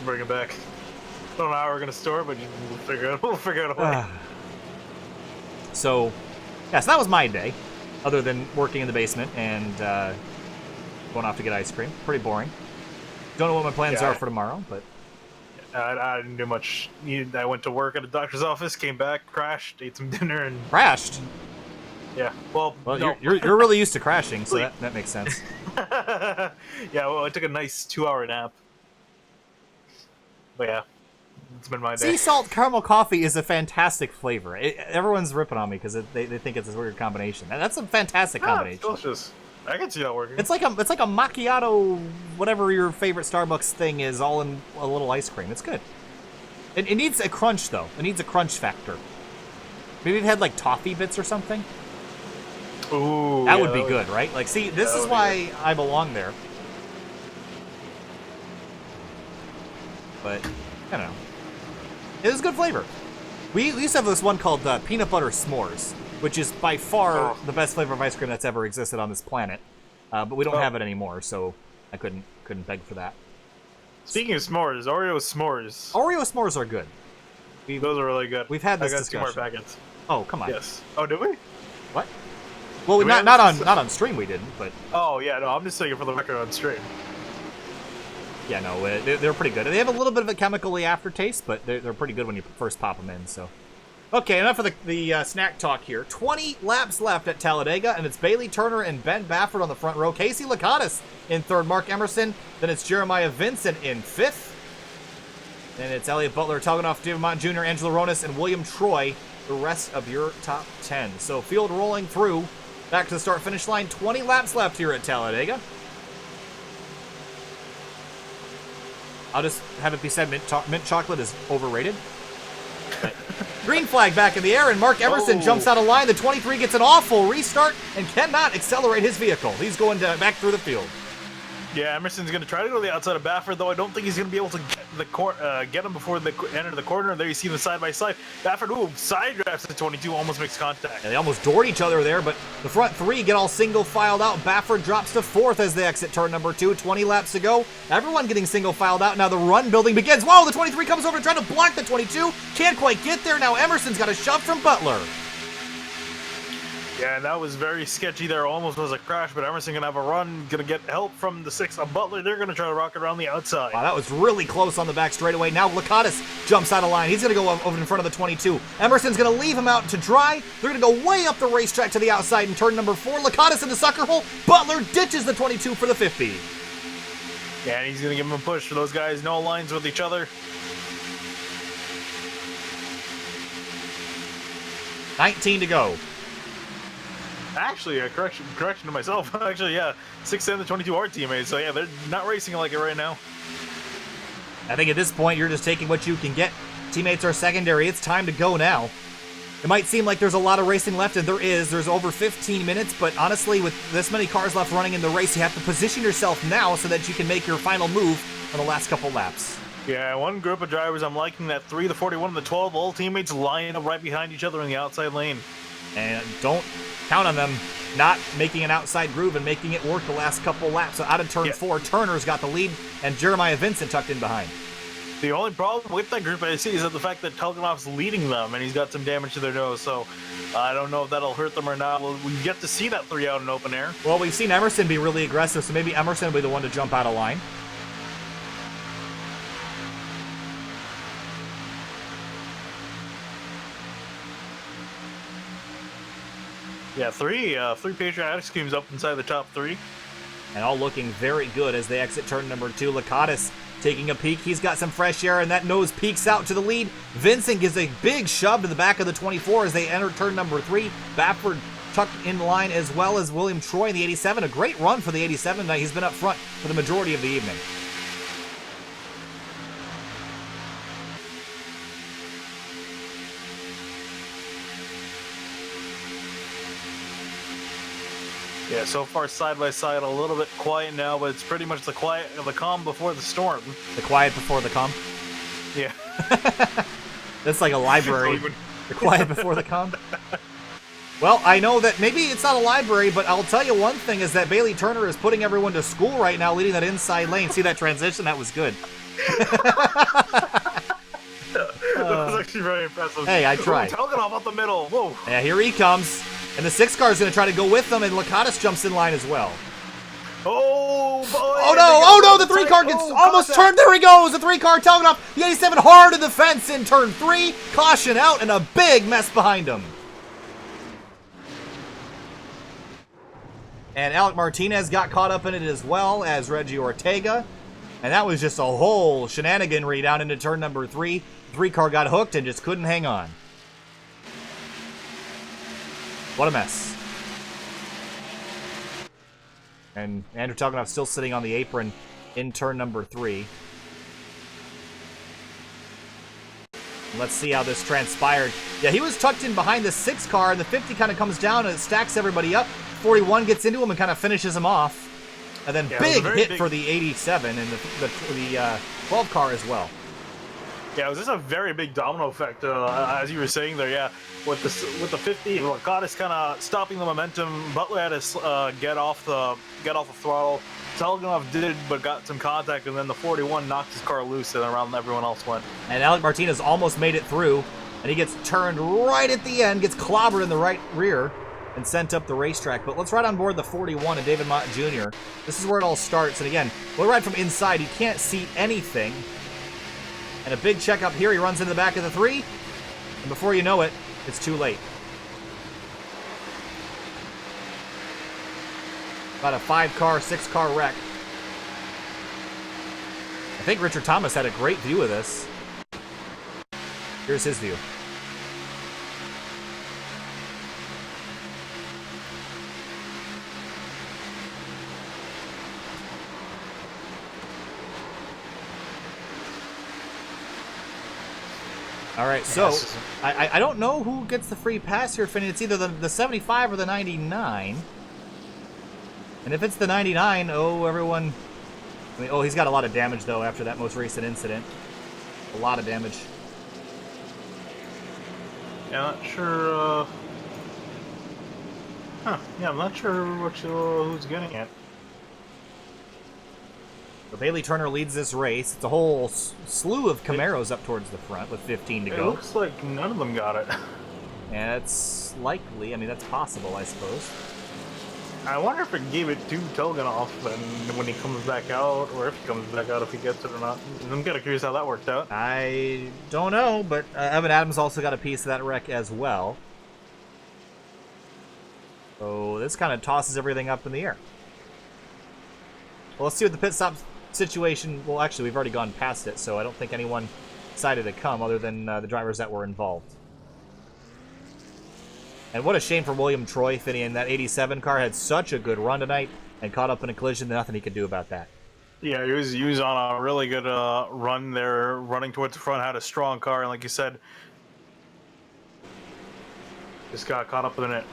bring it back. I don't know how we're gonna store it, but we'll figure out a way. So, yeah, so that was my day, other than working in the basement and going off to get ice cream. Pretty boring. Don't know what my plans are for tomorrow, but I didn't do much. I went to work at a doctor's office, came back, crashed, ate some dinner, and crashed. Yeah, well, no. you're really used to crashing, so that makes sense. Yeah, well, I took a nice 2-hour nap. But yeah, it's been my day. Sea salt caramel coffee is a fantastic flavor. Everyone's ripping on me because they think it's a weird combination. That's a fantastic combination. Delicious. I can see that working. It's like a macchiato, whatever your favorite Starbucks thing is, all in a little ice cream. It's good. It needs a crunch though. It needs a crunch factor. Maybe it had like toffee bits or something. Ooh, that would be good, right? Like, see, this is why I belong there. But I don't know. It is good flavor. We used to have this one called peanut butter s'mores, which is by far the best flavor of ice cream that's ever existed on this planet. But we don't have it anymore, so I couldn't beg for that. Speaking of s'mores, Oreo s'mores. Oreo s'mores are good. Those are really good. We've had this discussion. I got 2 more packets. Oh, come on. Yes. Oh, did we? What? Well, not on stream we didn't, but... Oh, yeah, no, I'm just saying it for the record on stream. Yeah, no, they're pretty good. They have a little bit of a chemically aftertaste, but they're pretty good when you first pop them in, so... Okay, enough of the snack talk here. 20 laps left at Talladega, and it's Bailey Turner and Ben Baffert on the front row. Casey Lakatos in third, Mark Emerson. Then it's Jeremiah Vincent in fifth. Then it's Elliott Butler, Talgonoff, David Mott Jr., Angelo Ronis, and William Troy, the rest of your top 10. So field rolling through. Back to the start-finish line. 20 laps left here at Talladega. I'll just have it be said mint chocolate is overrated. Green flag back in the air, and Mark Emerson jumps out of line. The 23 gets an awful restart and cannot accelerate his vehicle. He's going back through the field. Yeah, Emerson's going to try to go to the outside of Baffert, though I don't think he's going to be able to get him before they enter the corner. There you see them side by side. Baffert, side drafts the 22, almost makes contact. Yeah, they almost doored each other there, but the front 3 get all single filed out. Baffert drops to 4th as they exit turn number 2. 20 laps to go. Everyone getting single filed out. Now the run building begins. Whoa, the 23 comes over to try to block the 22. Can't quite get there. Now Emerson's got a shove from Butler. Yeah, and that was very sketchy there. Almost was a crash, but Emerson going to have a run. Going to get help from the 6 on Butler. They're going to try to rock it around the outside. Wow, that was really close on the back straightaway. Now Lakatos jumps out of line. He's going to go over in front of the 22. Emerson's going to leave him out to dry. They're going to go way up the racetrack to the outside in turn number 4. Lakatos in the sucker hole. Butler ditches the 22 for the 50. Yeah, and he's going to give him a push for those guys. No lines with each other. 19 to go. Actually, a correction to myself. Actually, yeah, 6 and the 22 are teammates, so yeah, they're not racing like it right now. I think at this point, you're just taking what you can get. Teammates are secondary. It's time to go now. It might seem like there's a lot of racing left, and there is. There's over 15 minutes, but honestly, with this many cars left running in the race, you have to position yourself now so that you can make your final move on the last couple laps. Yeah, one group of drivers, I'm liking that 3, the 41, and the 12, all teammates lying up right behind each other in the outside lane. And don't count on them not making an outside groove and making it work the last couple laps. So out of turn 4, Turner's got the lead, and Jeremiah Vincent tucked in behind. The only problem with that group I see is that the fact that Telganov's leading them, and he's got some damage to their nose, so I don't know if that'll hurt them or not. We get to see that 3 out in open air. Well, we've seen Emerson be really aggressive, so maybe Emerson will be the one to jump out of line. Yeah, three Patriotic schemes up inside the top 3. And all looking very good as they exit turn number 2. Lakatos taking a peek. He's got some fresh air, and that nose peeks out to the lead. Vincent gives a big shove to the back of the 24 as they enter turn number 3. Bafford tucked in line, as well as William Troy in the 87. A great run for the 87 tonight. He's been up front for the majority of the evening. Yeah, so far side by side, a little bit quiet now, but it's pretty much the quiet of the calm before the storm. The quiet before the calm? Yeah. That's like a library. The quiet before the calm? Well, I know that maybe it's not a library, but I'll tell you one thing is that Bailey Turner is putting everyone to school right now, leading that inside lane. See that transition? That was good. That was actually very impressive. Hey, I tried. Telganov out the middle. Whoa. Yeah, here he comes. And the 6 car is going to try to go with them, and Lakatos jumps in line as well. Oh, boy. Oh no, the 3 car gets almost turned. There he goes, the 3 car Telganov. The 87 hard to the fence in turn 3. Caution out, and a big mess behind him. And Alec Martinez got caught up in it as well as Reggie Ortega. And that was just a whole shenaniganry down into turn number 3. 3 car got hooked and just couldn't hang on. What a mess. And Andrew Telganov still sitting on the apron in turn number 3. Let's see how this transpired. Yeah, he was tucked in behind the 6 car, and the 50 kind of comes down and it stacks everybody up. 41 gets into him and kind of finishes him off. And then big hit for the 87 and the 12 car as well. Yeah, it was just a very big domino effect, as you were saying there. Yeah, with the 50, Lakatos kind of stopping the momentum. Butler had to get off the throttle. Telganov did, but got some contact, and then the 41 knocked his car loose, and around everyone else went. And Alec Martinez almost made it through, and he gets turned right at the end, gets clobbered in the right rear, and sent up the racetrack. But let's ride on board the 41 and David Mott Jr. This is where it all starts, and again, we'll ride from inside. You can't see anything. And a big check up here. He runs into the back of the 3. And before you know it, it's too late. About a 5-car, 6-car wreck. I think Richard Thomas had a great view of this. Here's his view. All right, so I don't know who gets the free pass here, Finney. It's either the 75 or the 99. And if it's the 99, oh, everyone... I mean, oh, he's got a lot of damage, though, after that most recent incident. A lot of damage. Yeah, not sure... Yeah, I'm not sure who's getting it. So Bailey Turner leads this race. It's a whole slew of Camaros up towards the front with 15 to go. It looks like none of them got it. And it's likely. I mean, that's possible, I suppose. I wonder if it gave it to Telganov and when he comes back out, or if he comes back out, if he gets it or not. I'm kind of curious how that worked out. I don't know, but Evan Adams also got a piece of that wreck as well. So this kind of tosses everything up in the air. Well, let's see what the pit stop situation... Well, actually, we've already gone past it, so I don't think anyone decided to come other than the drivers that were involved. And what a shame for William Troy, Finney. And that 87 car had such a good run tonight and caught up in a collision. Nothing he could do about that. Yeah, he was on a really good run there, running towards the front, had a strong car, and like you said, just got caught up in it.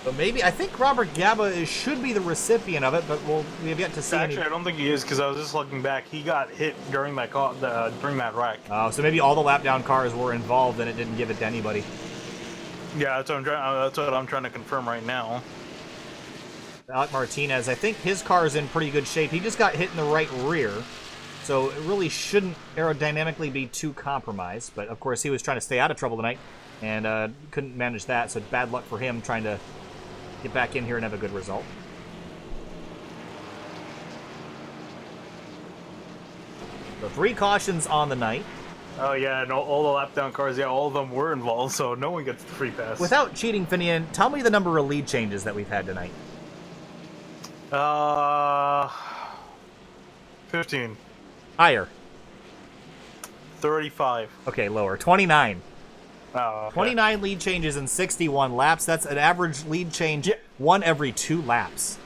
But maybe, I think Robert Gaba should be the recipient of it, but we have yet to see. Actually, I don't think he is, because I was just looking back. He got hit during that wreck. So maybe all the lap down cars were involved and it didn't give it to anybody. Yeah, that's what I'm trying to confirm right now. Alec Martinez, I think his car is in pretty good shape. He just got hit in the right rear, so it really shouldn't aerodynamically be too compromised. But, of course, he was trying to stay out of trouble tonight and couldn't manage that, so bad luck for him trying to get back in here and have a good result. So 3 cautions on the night. Oh, yeah, and all the lap down cars, yeah, all of them were involved, so no one gets the free pass. Without cheating, Finian, tell me the number of lead changes that we've had tonight. 15. Higher. 35. Okay, lower. 29. Oh, okay. 29 lead changes in 61 laps. That's an average lead change, one every 2 laps.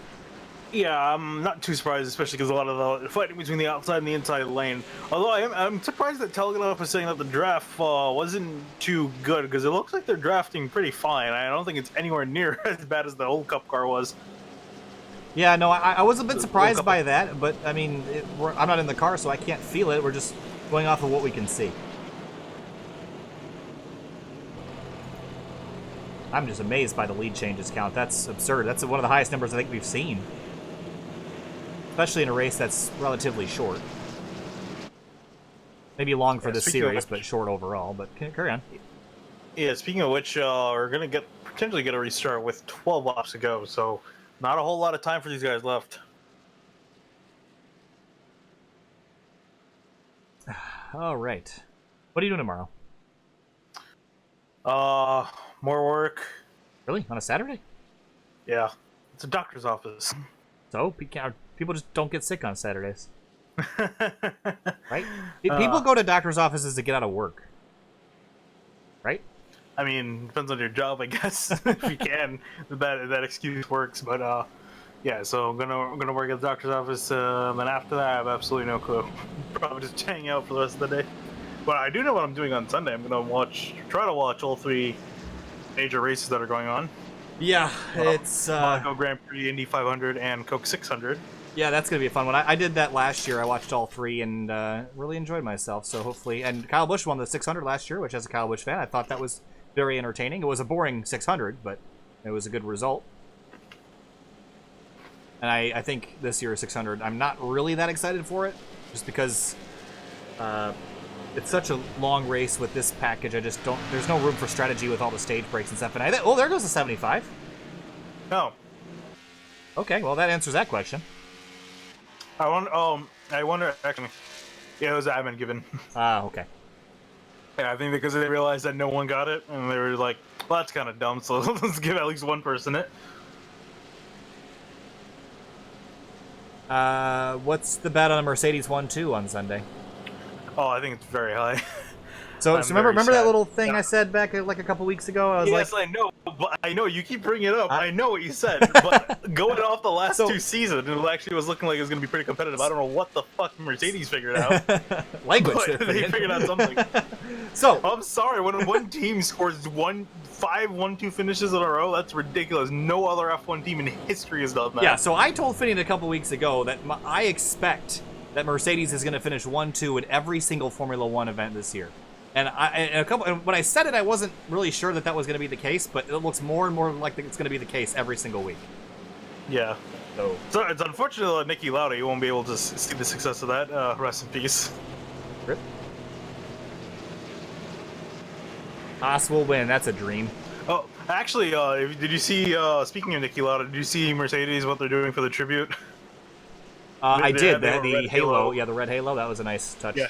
Yeah, I'm not too surprised, especially because a lot of the fighting between the outside and the inside lane. Although I'm surprised that Talladega was saying that the draft wasn't too good, because it looks like they're drafting pretty fine. I don't think it's anywhere near as bad as the old Cup car was. Yeah, no, I was a bit surprised by that, but, I mean, I'm not in the car, so I can't feel it. We're just going off of what we can see. I'm just amazed by the lead changes count. That's absurd. That's one of the highest numbers I think we've seen. Especially in a race that's relatively short. Maybe long for this series, but short overall. But carry on. Yeah, speaking of which, we're going to potentially get a restart with 12 laps to go, so not a whole lot of time for these guys left. All right. What are you doing tomorrow? More work. Really? On a Saturday? Yeah. It's a doctor's office. So? People just don't get sick on Saturdays. Right? People go to doctor's offices to get out of work. Right? I mean, depends on your job, I guess. If you can, that excuse works. But yeah, so I'm gonna work at the doctor's office, and after that, I have absolutely no clue. Probably just hang out for the rest of the day. But I do know what I'm doing on Sunday. I'm gonna try to watch all 3 major races that are going on. Yeah, it's Monaco Grand Prix, Indy 500, and Coke 600. Yeah, that's gonna be a fun one. I did that last year. I watched all 3 and really enjoyed myself. So hopefully, and Kyle Busch won the 600 last year, which as a Kyle Busch fan, I thought that was very entertaining. It was a boring 600, but it was a good result. And I think this year's 600, I'm not really that excited for it, just because it's such a long race with this package. I just don't. There's no room for strategy with all the stage breaks and stuff. And oh, there goes the 75. No. Okay, well that answers that question. I wonder. Actually, yeah, it was admin given. Ah, okay. Yeah, I think because they realized that no one got it, and they were like, "Well, that's kind of dumb. So let's give at least one person it." What's the bet on a Mercedes 1-2 on Sunday? Oh, I think it's very high. So remember that little thing I said back like a couple weeks ago? I was yes, I know, but I know you keep bringing it up. I know what you said, but going off the last 2 seasons, it actually was looking like it was going to be pretty competitive. I don't know what the fuck Mercedes figured out. Language. But they figured out something. So I'm sorry, when one team scores 5 1-2 finishes in a row, that's ridiculous. No other F1 team in history has done that. Yeah, so I told Finian a couple weeks ago that I expect that Mercedes is going to finish 1-2 in every single Formula 1 event this year. And when I said it, I wasn't really sure that was going to be the case, but it looks more and more like it's going to be the case every single week. Yeah. So it's unfortunate that Nicky Lauda, you won't be able to see the success of that. Rest in peace. Rip. Haas will win. That's a dream. Oh, actually, did you see, speaking of Nicky Lauda, did you see Mercedes, what they're doing for the tribute? I did. The halo. Yeah, the red halo. That was a nice touch. Yeah.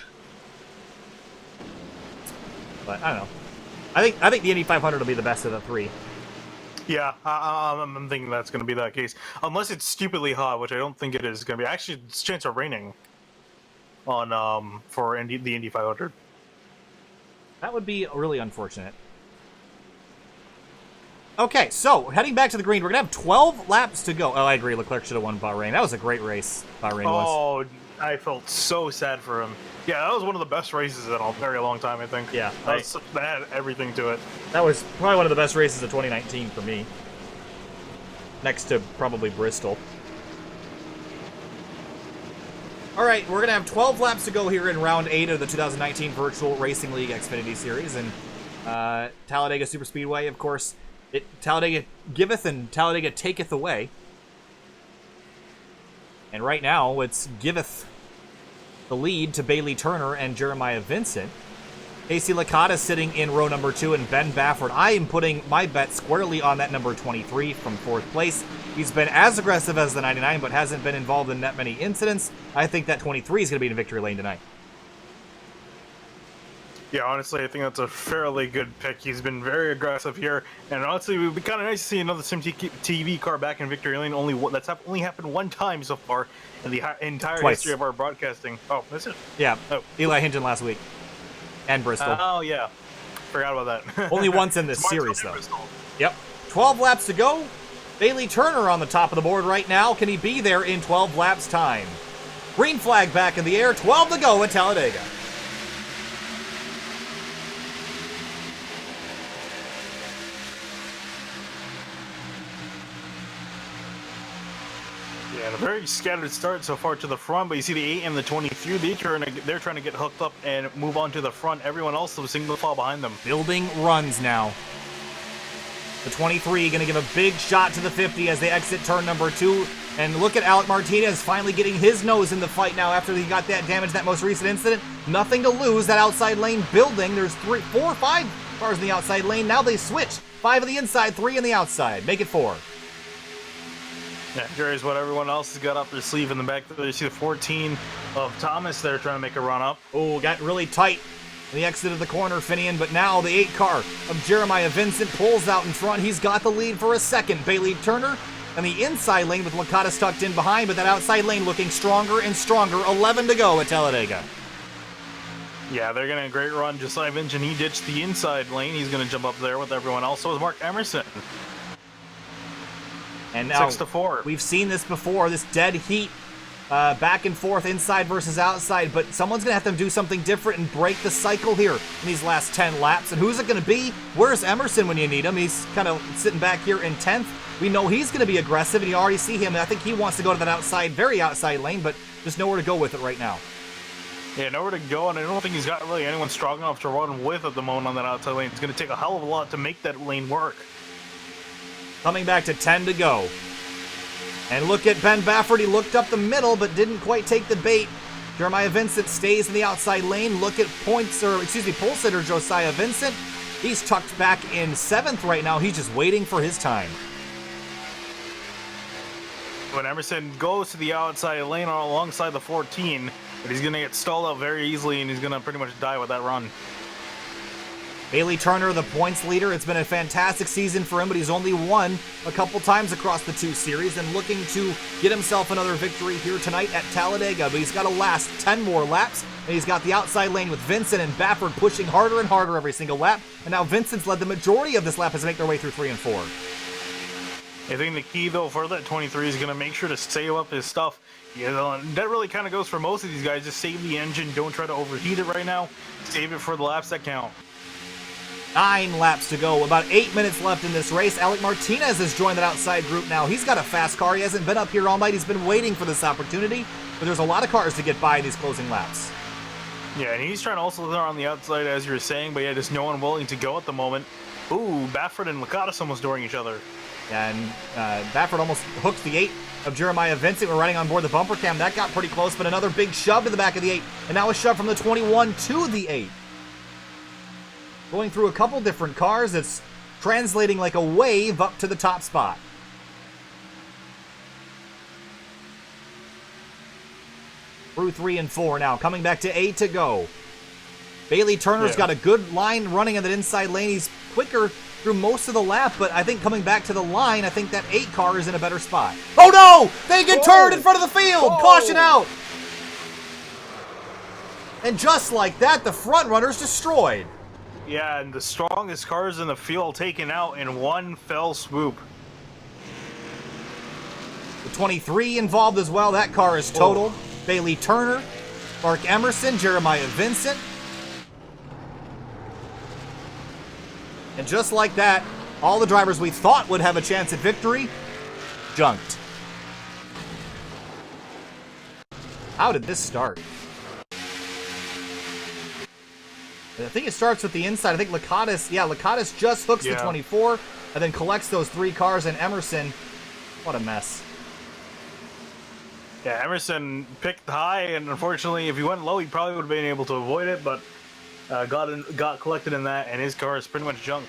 But I don't know. I think the Indy 500 will be the best of the 3. Yeah, I'm thinking that's going to be that case. Unless it's stupidly hot, which I don't think it is going to be. Actually, it's a chance of raining on for the Indy 500. That would be really unfortunate. Okay, so heading back to the green, we're going to have 12 laps to go. Oh, I agree. Leclerc should have won Bahrain. That was a great race, Bahrain was. Oh, I felt so sad for him. Yeah, that was one of the best races in a very long time, I think. Yeah. That had everything to it. That was probably one of the best races of 2019 for me. Next to probably Bristol. All right, we're going to have 12 laps to go here in round 8 of the 2019 Virtual Racing League Xfinity Series. And Talladega Superspeedway, of course. Talladega giveth and Talladega taketh away. And right now, it's giveth the lead to Bailey Turner and Jeremiah Vincent. Casey Licata sitting in row number 2, and Ben Baffert. I am putting my bet squarely on that number 23 from 4th place. He's been as aggressive as the 99, but hasn't been involved in that many incidents. I think that 23 is going to be in victory lane tonight. Yeah, honestly, I think that's a fairly good pick. He's been very aggressive here, and honestly, it would be kind of nice to see another Sim TV car back in victory lane. That's only happened one time so far in the entire history of our broadcasting. Oh, is it? Yeah, oh. Eli Hinton last week, and Bristol. Oh yeah, forgot about that. Only once in this series though. Yep, 12 laps to go. Bailey Turner on the top of the board right now. Can he be there in 12 laps time? Green flag back in the air. 12 to go at Talladega. Yeah, a very scattered start so far to the front, but you see the 8 and the 23, they're trying to get hooked up and move on to the front. Everyone else is single file behind them. Building runs now. The 23 going to give a big shot to the 50 as they exit turn number 2. And look at Alec Martinez finally getting his nose in the fight now after he got that damage, that most recent incident. Nothing to lose. That outside lane building. There's 3, 4, 5 cars in the outside lane. Now they switch. 5 on the inside, 3 on the outside. Make it 4. Yeah, here's what everyone else has got up their sleeve in the back. There you see the 14 of Thomas there trying to make a run up. Oh, got really tight in the exit of the corner, Finian, but now the 8 car of Jeremiah Vincent pulls out in front. He's got the lead for a second. Bailey Turner and the inside lane with Licata tucked in behind, but that outside lane looking stronger and stronger. 11 to go at Talladega. Yeah, they're getting a great run. Just like I mentioned, he ditched the inside lane. He's going to jump up there with everyone else. So is Mark Emerson. And now 6-4. We've seen this before, this dead heat, back and forth, inside versus outside, but someone's going to have to do something different and break the cycle here in these last 10 laps. And who's it going to be? Where's Emerson when you need him? He's kind of sitting back here in 10th. We know he's going to be aggressive, and you already see him. I think he wants to go to that outside, very outside lane, but just nowhere to go with it right now. Yeah, nowhere to go, and I don't think he's got really anyone strong enough to run with at the moment on that outside lane. It's going to take a hell of a lot to make that lane work. Coming back to 10 to go. And look at Ben Baffert. He looked up the middle, but didn't quite take the bait. Jeremiah Vincent stays in the outside lane. Look at pole sitter Josiah Vincent. He's tucked back in 7th right now. He's just waiting for his time. When Emerson goes to the outside lane alongside the 14, but he's going to get stalled out very easily, and he's going to pretty much die with that run. Bailey Turner, the points leader. It's been a fantastic season for him, but he's only won a couple times across the 2 series and looking to get himself another victory here tonight at Talladega. But he's got to last 10 more laps, and he's got the outside lane with Vincent and Baffert pushing harder and harder every single lap. And now Vincent's led the majority of this lap as they make their way through 3 and 4. I think the key, though, for that 23 is going to make sure to save up his stuff. You know, and that really kind of goes for most of these guys. Just save the engine. Don't try to overheat it right now. Save it for the laps that count. 9 laps to go. About 8 minutes left in this race. Alec Martinez has joined that outside group now. He's got a fast car. He hasn't been up here all night. He's been waiting for this opportunity. But there's a lot of cars to get by in these closing laps. Yeah, and he's trying to also clear on the outside, as you were saying, but yeah, just no one willing to go at the moment. Ooh, Baffert and Licata almost dooring each other. And Baffert almost hooked the 8 of Jeremiah Vincent. We're running on board the bumper cam. That got pretty close, but another big shove to the back of the 8. And now a shove from the 21 to the 8. Going through a couple different cars, it's translating like a wave up to the top spot. Through 3 and 4 now, coming back to 8 to go. Bailey Turner's got a good line running in that inside lane. He's quicker through most of the lap, but I think coming back to the line, I think that 8 car is in a better spot. Oh no! They get turned in front of the field! Caution out! And just like that, the front runner's destroyed. Yeah, and the strongest cars in the field taken out in one fell swoop. The 23 involved as well. That car is totaled. Bailey Turner, Mark Emerson, Jeremiah Vincent. And just like that, all the drivers we thought would have a chance at victory, junked. How did this start? I think it starts with the inside. I think Lakatos just hooks the 24 and then collects those 3 cars, and Emerson, what a mess. Yeah, Emerson picked high, and unfortunately, if he went low, he probably would have been able to avoid it, but got collected in that, and his car is pretty much junk.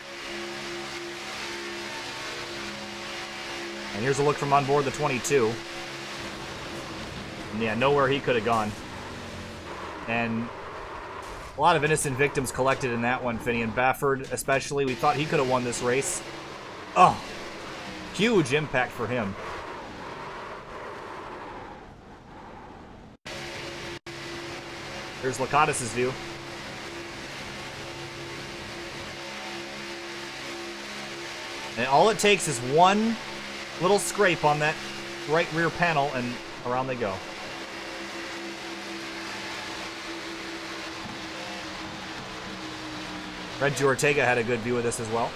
And here's a look from on board the 22. And yeah, nowhere he could have gone. And a lot of innocent victims collected in that one, Finney. And Baffert especially, we thought he could have won this race. Oh, huge impact for him. Here's Lakatos' view. And all it takes is one little scrape on that right rear panel, and around they go. Reggie Ortega had a good view of this as well.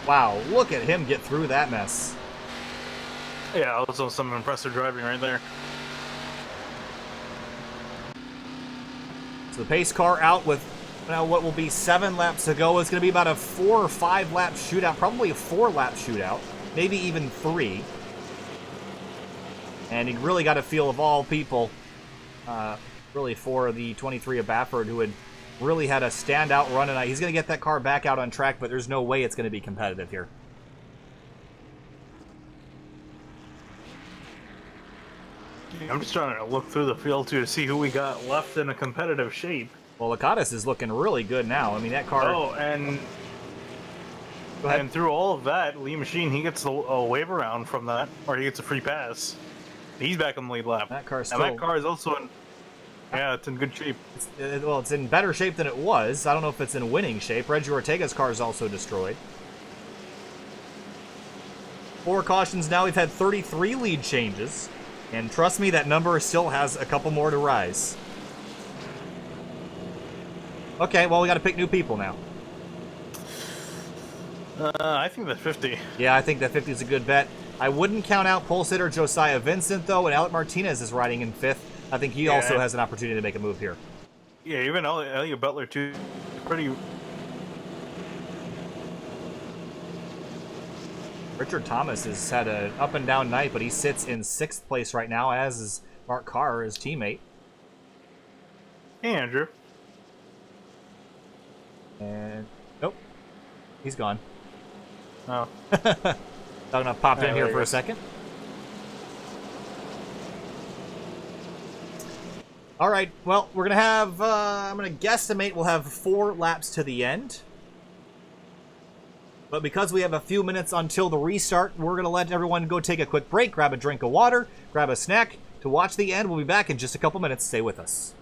Wow, look at him get through that mess. Yeah, also some impressive driving right there. So the pace car out with now what will be 7 laps to go. It's going to be about a 4 or 5 lap shootout, probably a 4 lap shootout, maybe even 3. And he really got a feel of all people, really for the 23 of Baffert, who had really had a standout run tonight. He's going to get that car back out on track, but there's no way it's going to be competitive here. I'm just trying to look through the field to see who we got left in a competitive shape. Well, Lakatos is looking really good now. I mean, that car... Oh, and through all of that, Lee Machine, he gets a wave around from that, or he gets a free pass. He's back on the lead lap. That car's and that car is also in... Yeah, it's in good shape. It's in better shape than it was. I don't know if it's in winning shape. Reggie Ortega's car is also destroyed. 4 cautions now. We've had 33 lead changes. And trust me, that number still has a couple more to rise. Okay, well, we got to pick new people now. I think that 50. Yeah, I think that 50 is a good bet. I wouldn't count out pole sitter Josiah Vincent, though, and Alec Martinez is riding in 5th. I think he also has an opportunity to make a move here. Yeah, even Elliot Butler, too. Pretty... Richard Thomas has had an up-and-down night, but he sits in 6th place right now, as is Mark Carr, his teammate. Hey, Andrew. And... Nope. He's gone. Oh. I'm going to pop in here for a second. All right, well, we're going to have... I'm going to guesstimate we'll have 4 laps to the end. But because we have a few minutes until the restart, we're going to let everyone go take a quick break, grab a drink of water, grab a snack to watch the end. We'll be back in just a couple minutes. Stay with us.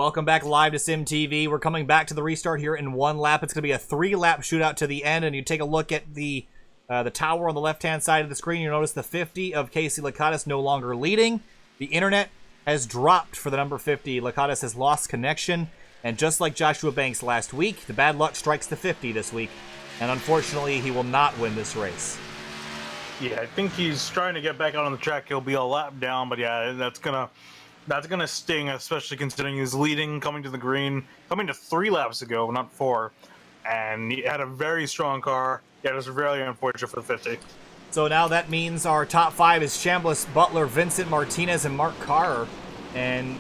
Welcome back live to Sim TV. We're coming back to the restart here in one lap. It's going to be a 3-lap shootout to the end, and you take a look at the tower on the left-hand side of the screen. You notice the 50 of Casey Lakatos no longer leading. The internet has dropped for the number 50. Lakatos has lost connection, and just like Joshua Banks last week, the bad luck strikes the 50 this week, and unfortunately, he will not win this race. Yeah, I think he's trying to get back out on the track. He'll be a lap down, but yeah, that's gonna sting, especially considering he's leading, coming to the green, coming to 3 laps ago, not 4, and he had a very strong car. Yeah, it was really unfortunate for the 50. So now that means our top 5 is Chambliss, Butler, Vincent Martinez, and Mark Carr. And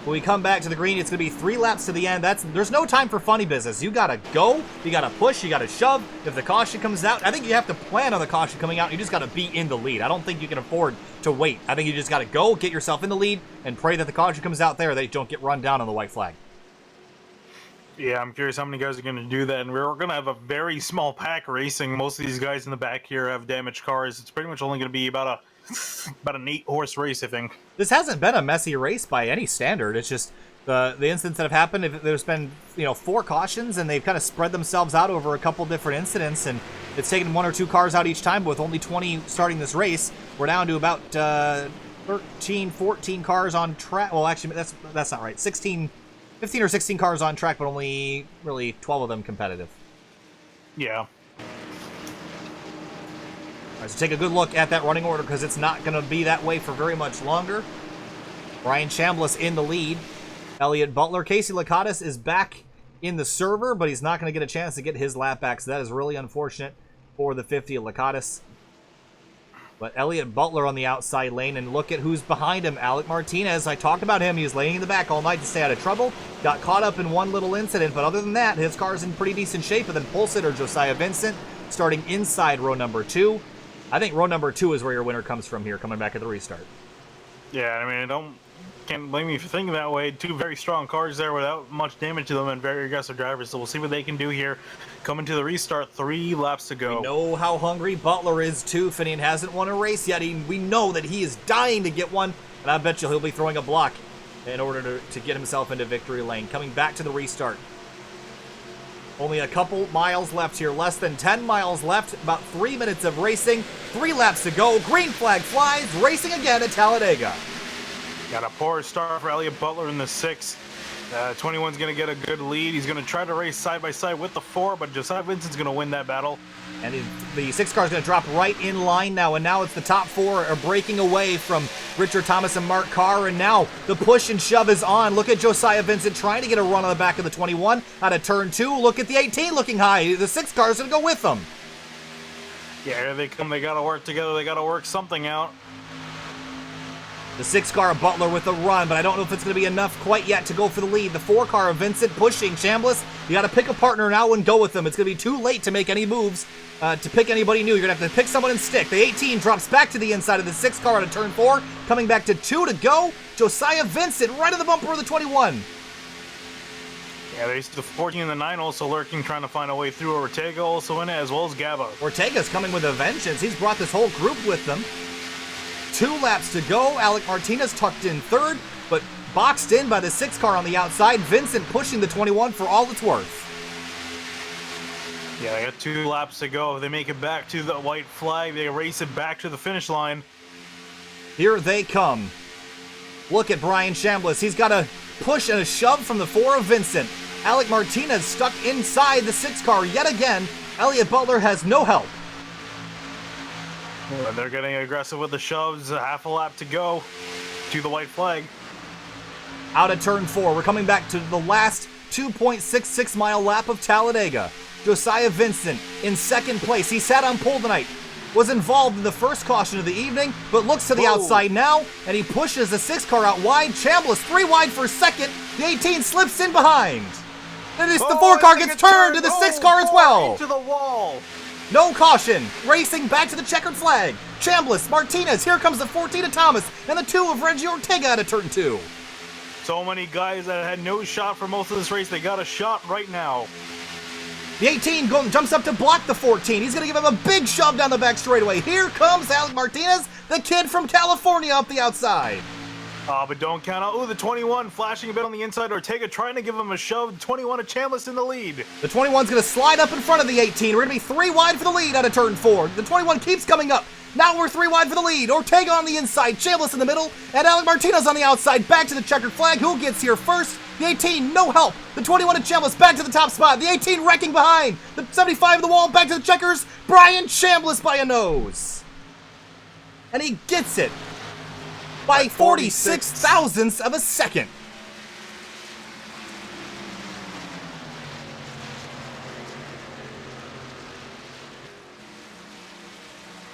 when we come back to the green, it's going to be 3 laps to the end. There's no time for funny business. You got to go, you got to push, you got to shove. If the caution comes out, I think you have to plan on the caution coming out. You just got to be in the lead. I don't think you can afford to wait. I think you just got to go, get yourself in the lead, and pray that the caution comes out there, that you don't get run down on the white flag. Yeah, I'm curious how many guys are going to do that, and we're going to have a very small pack racing. Most of these guys in the back here have damaged cars. It's pretty much only going to be about an 8-horse race, I think. This hasn't been a messy race by any standard. It's just the incidents that have happened. There's been 4 cautions, and they've kind of spread themselves out over a couple different incidents, and it's taken 1 or 2 cars out each time. But with only 20 starting this race, we're down to about 13, 14 cars on track. Well, actually, that's not right. 15 or 16 cars on track, but only really 12 of them competitive. Yeah. All right, so take a good look at that running order, because it's not going to be that way for very much longer. Brian Chambliss in the lead. Elliott Butler. Casey Lakatos is back in the server, but he's not going to get a chance to get his lap back, so that is really unfortunate for the 50 of Lakatos. But Elliott Butler on the outside lane, and look at who's behind him. Alec Martinez, I talked about him. He was laying in the back all night to stay out of trouble. Got caught up in one little incident, but other than that, his car's in pretty decent shape. And then pole sitter Josiah Vincent starting inside row number 2. I think row number 2 is where your winner comes from here, coming back at the restart. Yeah, I mean, can't blame me for thinking that way. 2 very strong cars there without much damage to them, and very aggressive drivers. So we'll see what they can do here. Coming to the restart, 3 laps to go. We know how hungry Butler is too. Finian hasn't won a race yet. We know that he is dying to get one, and I bet you he'll be throwing a block in order to get himself into victory lane. Coming back to the restart. Only a couple miles left here. Less than 10 miles left. About 3 minutes of racing. 3 laps to go. Green flag flies. Racing again at Talladega. Got a poor start for Elliott Butler in the 6. 21's going to get a good lead. He's going to try to race side by side with the 4, but Josiah Vincent's going to win that battle. And the 6 car is going to drop right in line now, and now it's the top 4 are breaking away from Richard Thomas and Mark Carr, and now the push and shove is on. Look at Josiah Vincent trying to get a run on the back of the 21 out of turn 2. Look at the 18 looking high. The 6 car is going to go with them. Yeah, here they come. They got to work together. They got to work something out. The 6 car of Butler with a run, but I don't know if it's going to be enough quite yet to go for the lead. The 4 car of Vincent pushing Chambliss. You got to pick a partner now and go with them. It's going to be too late to make any moves, to pick anybody new. You're going to have to pick someone and stick. The 18 drops back to the inside of the 6 car out of turn 4. Coming back to 2 to go. Josiah Vincent right at the bumper of the 21. Yeah, there's the 14 and the 9 also lurking, trying to find a way through. Ortega also in it, as well as Gaba. Ortega's coming with a vengeance. He's brought this whole group with them. 2 laps to go. Alec Martinez tucked in 3rd, but boxed in by the 6 car on the outside. Vincent pushing the 21 for all it's worth. Yeah, they got 2 laps to go. If they make it back to the white flag, they race it back to the finish line. Here they come. Look at Brian Chambliss. He's got a push and a shove from the 4 of Vincent. Alec Martinez stuck inside the 6 car yet again. Elliott Butler has no help. And they're getting aggressive with the shoves. A half a lap to go to the white flag. Out of turn 4. We're coming back to the last 2.66 mile lap of Talladega. Josiah Vincent in 2nd place. He sat on pole tonight. Was involved in the first caution of the evening, but looks to the outside now, and he pushes the 6 car out wide. Chambliss 3 wide for 2nd. The 18 slips in behind. And the 4 car gets turned to the 6 car as well. Into the wall. No caution. Racing back to the checkered flag. Chambliss, Martinez. Here comes the 14 of Thomas and the 2 of Reggie Ortega out of turn 2. So many guys that had no shot for most of this race. They got a shot right now. The 18 jumps up to block the 14. He's going to give him a big shove down the back straightaway. Here comes Alec Martinez, the kid from California, up the outside. But don't count out. Ooh, the 21 flashing a bit on the inside. Ortega trying to give him a shove. 21 a Chambliss in the lead. The 21's going to slide up in front of the 18. We're going to be 3 wide for the lead out of turn 4. The 21 keeps coming up. Now we're 3 wide for the lead. Ortega on the inside, Chambliss in the middle, and Alec Martinez on the outside. Back to the checkered flag. Who gets here first? The 18, no help. The 21 and Chambliss back to the top spot. The 18 wrecking behind. The 75 of the wall back to the checkers. Brian Chambliss by a nose. And he gets it by 46 thousandths of a second.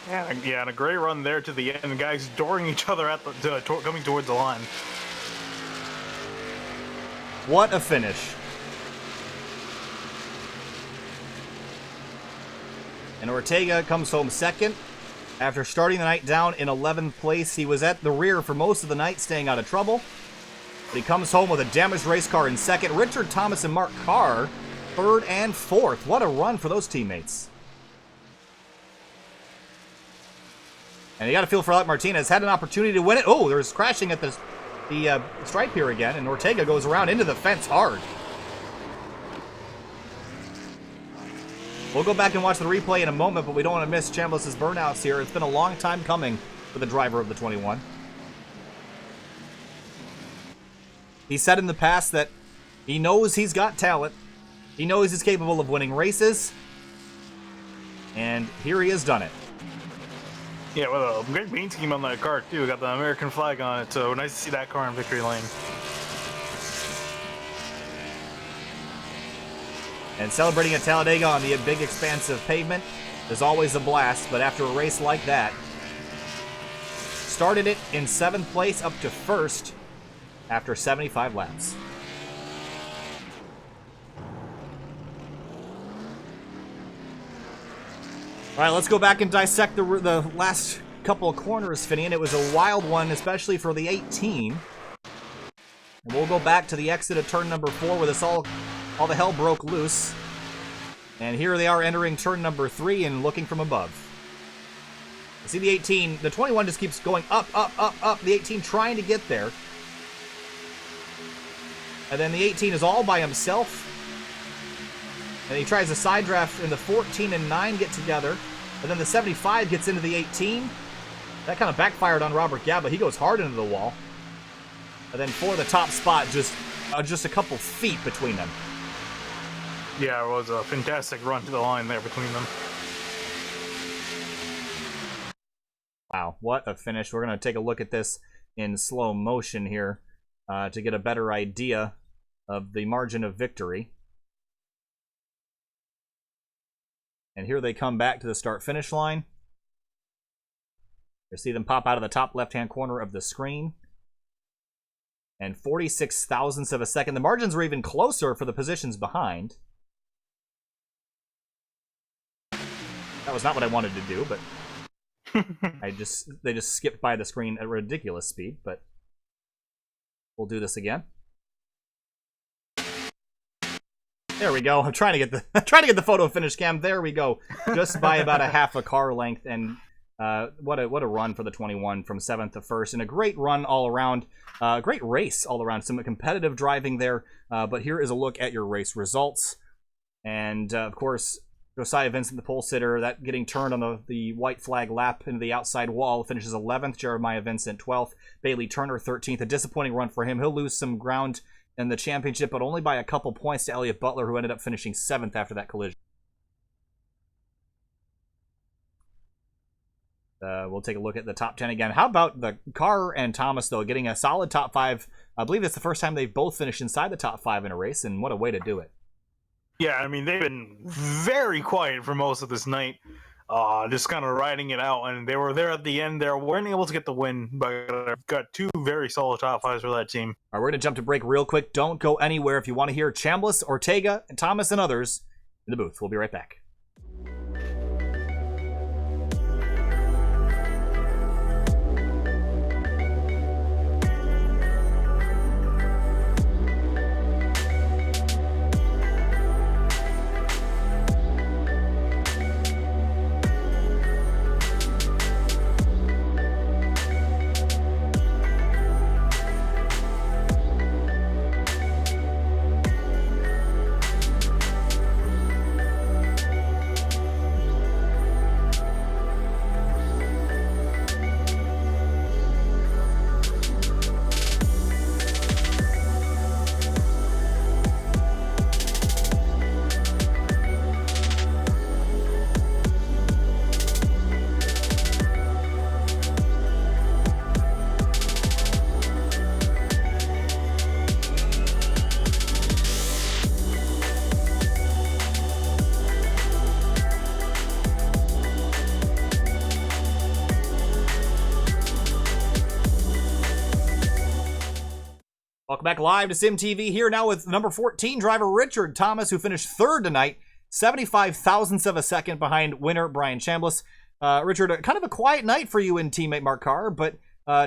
Yeah, and a great run there to the end. Guys dooring each other at the coming towards the line. What a finish. And Ortega comes home second. After starting the night down in 11th place, he was at the rear for most of the night, staying out of trouble. But he comes home with a damaged race car in second. Richard Thomas and Mark Carr, third and fourth. What a run for those teammates. And you got to feel for Alec Martinez. Had an opportunity to win it. Oh, there's crashing at the stripe here again, and Ortega goes around into the fence hard. We'll go back and watch the replay in a moment, but we don't want to miss Chambliss's burnouts here. It's been a long time coming for the driver of the 21. He said in the past that he knows he's got talent. He knows he's capable of winning races. And here he has done it. Yeah, with a great paint scheme on that car, too. Got the American flag on it, so nice to see that car in victory lane. And celebrating at Talladega on the big expansive pavement is always a blast, but after a race like that, started it in 7th place up to 1st after 75 laps. All right, let's go back and dissect the last couple of corners, Finian. It was a wild one, especially for the 18. And we'll go back to the exit of turn number 4 where this all the hell broke loose. And here they are entering turn number 3 and looking from above. You see the 18, the 21 just keeps going up, up, up, up. The 18 trying to get there. And then the 18 is all by himself. And he tries a side draft, and the 14 and 9 get together. And then the 75 gets into the 18. That kind of backfired on Robert Gaba. He goes hard into the wall. And then for the top spot, just a couple feet between them. Yeah, it was a fantastic run to the line there between them. Wow, what a finish. We're going to take a look at this in slow motion here to get a better idea of the margin of victory. And here they come back to the start-finish line. You see them pop out of the top left-hand corner of the screen. And 46 thousandths of a second. The margins were even closer for the positions behind. That was not what I wanted to do, but they just skipped by the screen at ridiculous speed, but we'll do this again. There we go. I'm trying to get the photo finish cam. There we go. Just by about a half a car length, and what a run for the 21 from 7th to 1st, and a great run all around. Great race all around. Some competitive driving there, but here is a look at your race results. And of course, Josiah Vincent, the pole sitter, that getting turned on the white flag lap into the outside wall, finishes 11th. Jeremiah Vincent 12th. Bailey Turner 13th. A disappointing run for him. He'll lose some ground in the championship, but only by a couple points to Elliott Butler, who ended up finishing 7th after that collision. We'll take a look at the top 10 again. How about the Carr and Thomas, though, getting a solid top 5? I believe it's the first time they've both finished inside the top 5 in a race, and what a way to do it. Yeah, I mean, they've been very quiet for most of this night, just kind of riding it out, and they were there at the end. They weren't able to get the win, but got 2 very solid top 5s for that team. All right, we're going to jump to break real quick. Don't go anywhere if you want to hear Chambliss, Ortega, and Thomas and others in the booth. We'll be right back. Welcome back live to Sim TV here now with number 14 driver Richard Thomas, who finished third tonight, 75 thousandths of a second behind winner Brian Chambliss. Richard, kind of a quiet night for you and teammate Mark Carr, but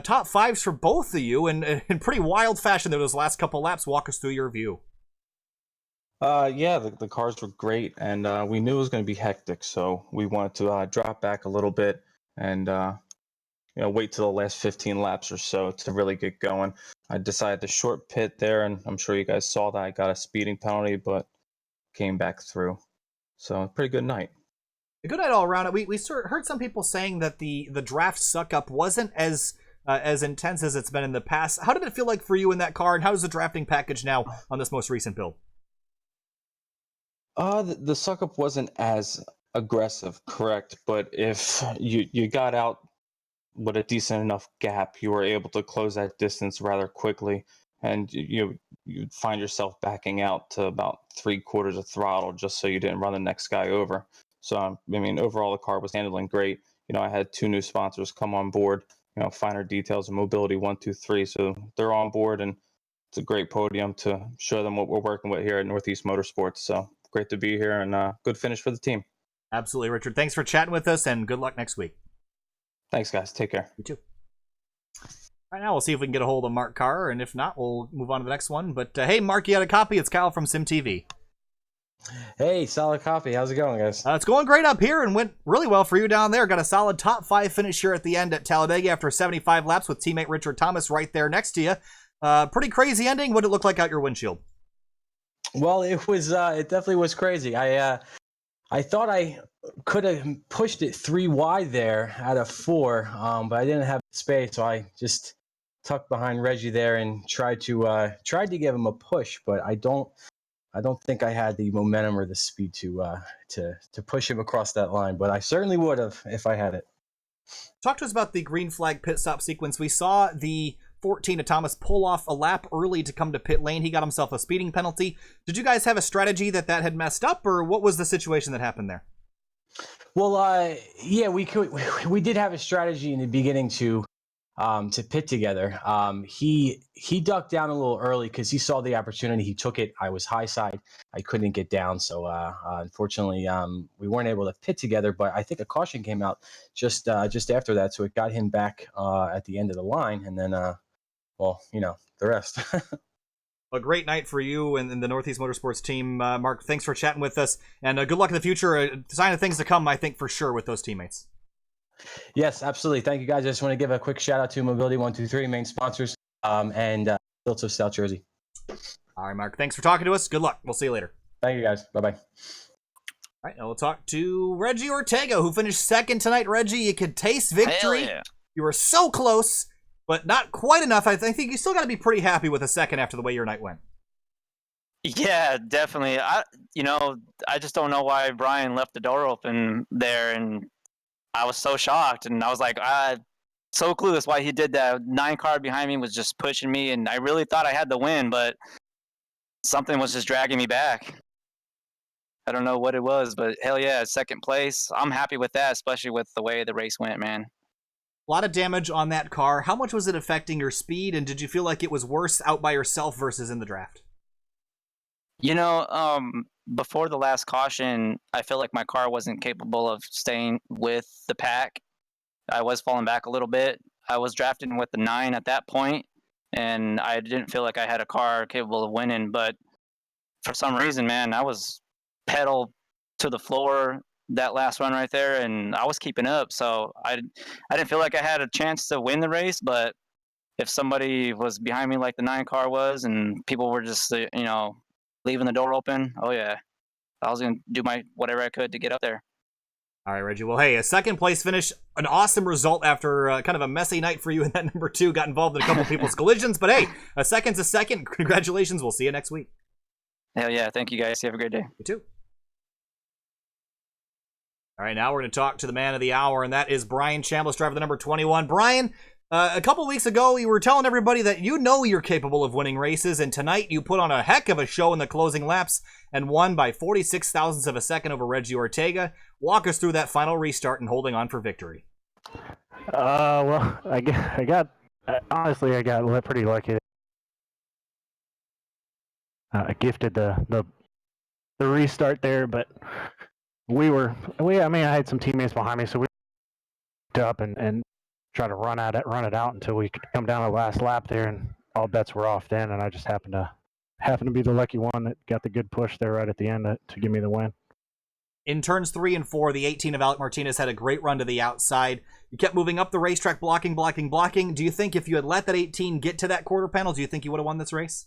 top fives for both of you in pretty wild fashion there those last couple laps. Walk us through your view. Yeah, the cars were great, and we knew it was going to be hectic, so we wanted to drop back a little bit and wait till the last 15 laps or so to really get going. I decided to short pit there, and I'm sure you guys saw that I got a speeding penalty, but came back through. So pretty good night. A good night all around. We heard some people saying that the draft suck up wasn't as intense as it's been in the past. How did it feel like for you in that car, and how's the drafting package now on this most recent build? The suck up wasn't as aggressive, correct, but if you got out with a decent enough gap, you were able to close that distance rather quickly, and you find yourself backing out to about 3/4 of throttle just so you didn't run the next guy over. So I mean, overall the car was handling great. I had 2 new sponsors come on board. Finer Details and Mobility 123, so they're on board, and it's a great podium to show them what we're working with here at Northeast Motorsports. So great to be here, and good finish for the team. Absolutely, Richard. Thanks for chatting with us, and good luck next week. Thanks, guys. Take care. You too. All right, now we'll see if we can get a hold of Mark Carr, and if not, we'll move on to the next one. But hey, Mark, you had a copy. It's Kyle from Sim TV. Hey, solid copy. How's it going, guys? It's going great up here and went really well for you down there. Got a solid top 5 finish here at the end at Talladega after 75 laps with teammate Richard Thomas right there next to you. Pretty crazy ending. What did it look like out your windshield? Well, it was. It definitely was crazy. I thought I could have pushed it 3 wide there out of 4, but I didn't have space, so I just tucked behind Reggie there and tried to give him a push, but I don't think I had the momentum or the speed to push him across that line, but I certainly would have if I had it. Talk to us about the green flag pit stop sequence. We saw the 14 of Thomas pull off a lap early to come to pit lane. He got himself a speeding penalty. Did you guys have a strategy that had messed up, or what was the situation that happened there? Well, yeah, we did have a strategy in the beginning to pit together. He ducked down a little early because he saw the opportunity. He took it. I was high side. I couldn't get down. So unfortunately, we weren't able to pit together. But I think a caution came out just after that, so it got him back at the end of the line. And then, the rest. A great night for you and the Northeast Motorsports team. Mark, thanks for chatting with us, and good luck in the future. A sign of things to come, I think, for sure, with those teammates. Yes, absolutely. Thank you, guys. I just want to give a quick shout out to Mobility 123, main sponsors, and Built of South Jersey. All right, Mark. Thanks for talking to us. Good luck. We'll see you later. Thank you, guys. Bye-bye. All right, now we'll talk to Reggie Ortega, who finished second tonight. Reggie, you could taste victory. Hell yeah. You were so close, but not quite enough. I think you still got to be pretty happy with a second after the way your night went. Yeah, definitely. I just don't know why Brian left the door open there, and I was so shocked, and I was like, so clueless why he did that. 9 car behind me was just pushing me, and I really thought I had the win, but something was just dragging me back. I don't know what it was, but hell yeah, second place. I'm happy with that, especially with the way the race went, man. A lot of damage on that car. How much was it affecting your speed, and did you feel like it was worse out by yourself versus in the draft? Before the last caution, I feel like my car wasn't capable of staying with the pack. I was falling back a little bit. I was drafting with the 9 at that point, and I didn't feel like I had a car capable of winning. But for some reason, man, I was pedal to the floor that last run right there, and I was keeping up. So I didn't feel like I had a chance to win the race, but if somebody was behind me like the 9 car was, and people were just, leaving the door open, oh yeah, I was going to do whatever I could to get up there. All right, Reggie. Well, hey, a second place finish, an awesome result after kind of a messy night for you in that number 2. Got involved in a couple people's collisions, but hey, a second's a second. Congratulations. We'll see you next week. Hell yeah. Thank you, guys. You have a great day. You too. All right, now we're going to talk to the man of the hour, and that is Brian Chambliss, driver the number 21. Brian, a couple weeks ago, you were telling everybody that you're capable of winning races, and tonight you put on a heck of a show in the closing laps and won by 46 thousandths of a second over Reggie Ortega. Walk us through that final restart and holding on for victory. Well, honestly, I got pretty lucky. gifted the restart there, but I mean, I had some teammates behind me, so we up and try to run it out until we could come down the last lap there, and all bets were off then, and I just happened to be the lucky one that got the good push there right at the end to give me the win. In turns 3 and 4, the 18 of Alec Martinez had a great run to the outside. You kept moving up the racetrack, blocking. Do you think if you had let that 18 get to that quarter panel, do you think you would have won this race?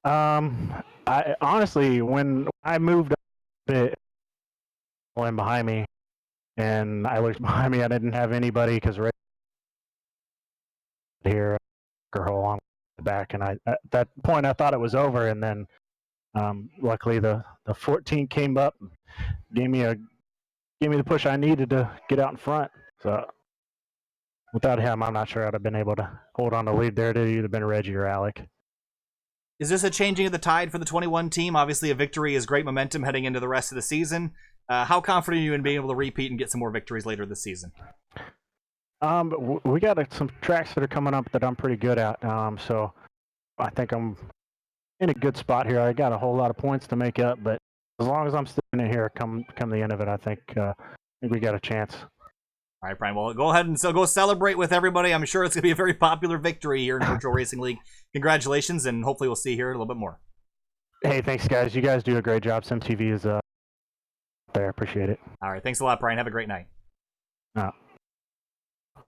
I honestly, when I moved up a bit in behind me, and I looked behind me, I didn't have anybody because right here, hole on the back, and at that point I thought it was over, and then luckily the 14 came up, and gave me the push I needed to get out in front. So without him, I'm not sure I'd have been able to hold on to the lead there. It would either been Reggie or Alec. Is this a changing of the tide for the 21 team? Obviously, a victory is great momentum heading into the rest of the season. How confident are you in being able to repeat and get some more victories later this season? We got some tracks that are coming up that I'm pretty good at. So I think I'm in a good spot here. I got a whole lot of points to make up, but as long as I'm sitting in here, come the end of it, I think we got a chance. All right, Brian. Well, go ahead and go celebrate with everybody. I'm sure it's going to be a very popular victory here in Virtual Racing League. Congratulations, and hopefully we'll see you here a little bit more. Hey, thanks, guys. You guys do a great job. SimTV is there. Appreciate it. All right. Thanks a lot, Brian. Have a great night.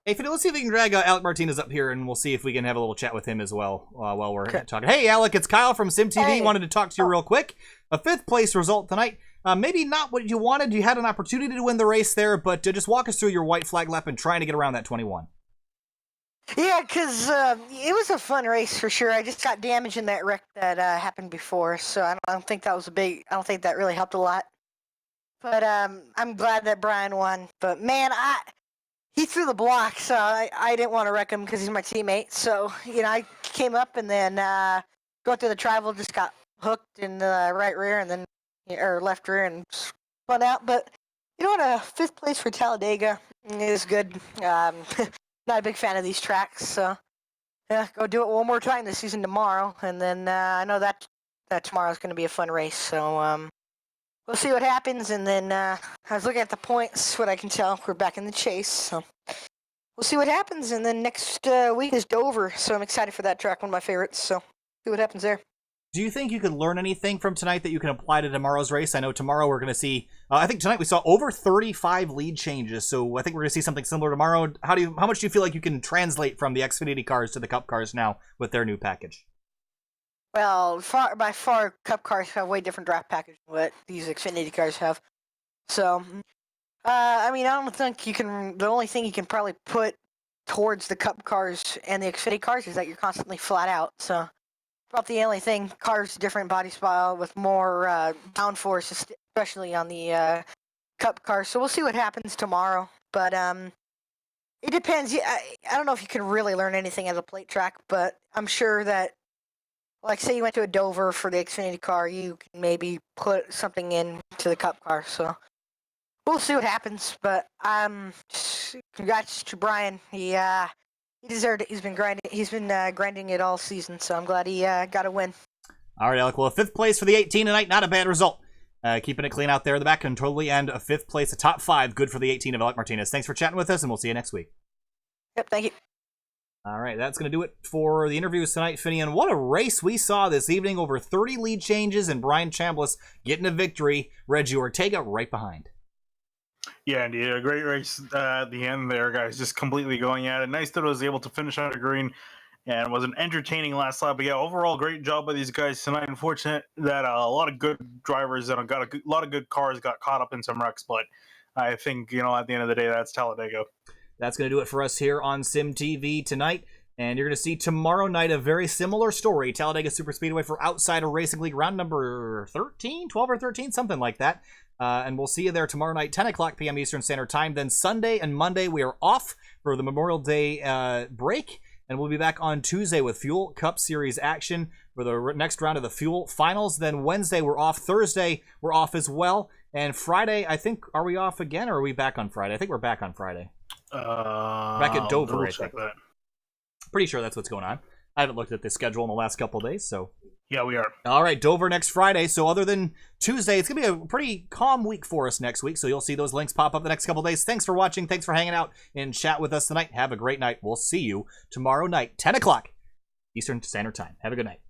Hey, Fidel, let's see if we can drag Alec Martinez up here, and we'll see if we can have a little chat with him as well while we're talking. Hey, Alec, it's Kyle from SimTV. Hey. Wanted to talk to you real quick. A 5th place result tonight. Maybe not what you wanted. You had an opportunity to win the race there, but just walk us through your white flag lap and trying to get around that 21. Yeah, because it was a fun race for sure. I just got damaged in that wreck that happened before, so I don't think that was I don't think that really helped a lot. But I'm glad that Brian won. But man, he threw the block, so I didn't want to wreck him because he's my teammate. So I came up and then going through the travel, just got hooked in the right rear and then or left rear and spun out. But you know what? A 5th place for Talladega is good. Not a big fan of these tracks, so yeah, go do it one more time this season tomorrow, and then I know that tomorrow's going to be a fun race. So we'll see what happens. And then I was looking at the points. What I can tell, we're back in the chase. So we'll see what happens. And then next week is Dover, so I'm excited for that track. One of my favorites. So see what happens there. Do you think you could learn anything from tonight that you can apply to tomorrow's race? I know tomorrow we're going to see, I think tonight we saw over 35 lead changes, so I think we're going to see something similar tomorrow. How much do you feel like you can translate from the Xfinity cars to the Cup cars now with their new package? Well, by far, Cup cars have way different draft package than what these Xfinity cars have. So, I mean, I don't think you can. The only thing you can probably put towards the Cup cars and the Xfinity cars is that you're constantly flat out. So, about the only thing, cars different body style with more downforce, especially on the Cup cars. So we'll see what happens tomorrow. But it depends. I don't know if you can really learn anything at a plate track, but I'm sure that, like, say you went to a Dover for the Xfinity car, you can maybe put something into the Cup car. So we'll see what happens. But congrats to Brian. He deserved it. He's been grinding it all season. So I'm glad he got a win. All right, Alec. Well, a 5th place for the 18 tonight. Not a bad result. Keeping it clean out there in the back and totally, and a 5th place, a top 5. Good for the 18 of Alec Martinez. Thanks for chatting with us, and we'll see you next week. Yep, thank you. All right, that's going to do it for the interviews tonight, Finian. What a race we saw this evening. Over 30 lead changes, and Brian Chambliss getting a victory. Reggie Ortega right behind. Yeah, indeed. A great race at the end there, guys. Just completely going at it. Nice that I was able to finish under green, and was an entertaining last lap. But yeah, overall, great job by these guys tonight. Unfortunate that a lot of good drivers and a lot of good cars got caught up in some wrecks, but I think, at the end of the day, that's Talladega. That's going to do it for us here on SimTV tonight. And you're going to see tomorrow night a very similar story. Talladega Superspeedway for Outsider Racing League, round number 13, 12 or 13, something like that. And we'll see you there tomorrow night, 10 o'clock p.m. Eastern Standard Time. Then Sunday and Monday, we are off for the Memorial Day break. And we'll be back on Tuesday with Fuel Cup Series action for the next round of the Fuel Finals. Then Wednesday, we're off. Thursday, we're off as well. And Friday, I think, are we off again, or are we back on Friday? I think we're back on Friday. Back at Dover, I think. Pretty sure that's what's going on. I haven't looked at the schedule in the last couple of days, so Yeah, we are. All right, Dover next Friday. So other than Tuesday, it's going to be a pretty calm week for us next week. So you'll see those links pop up the next couple days. Thanks for watching. Thanks for hanging out and chat with us tonight. Have a great night. We'll see you tomorrow night, 10 o'clock Eastern Standard Time. Have a good night.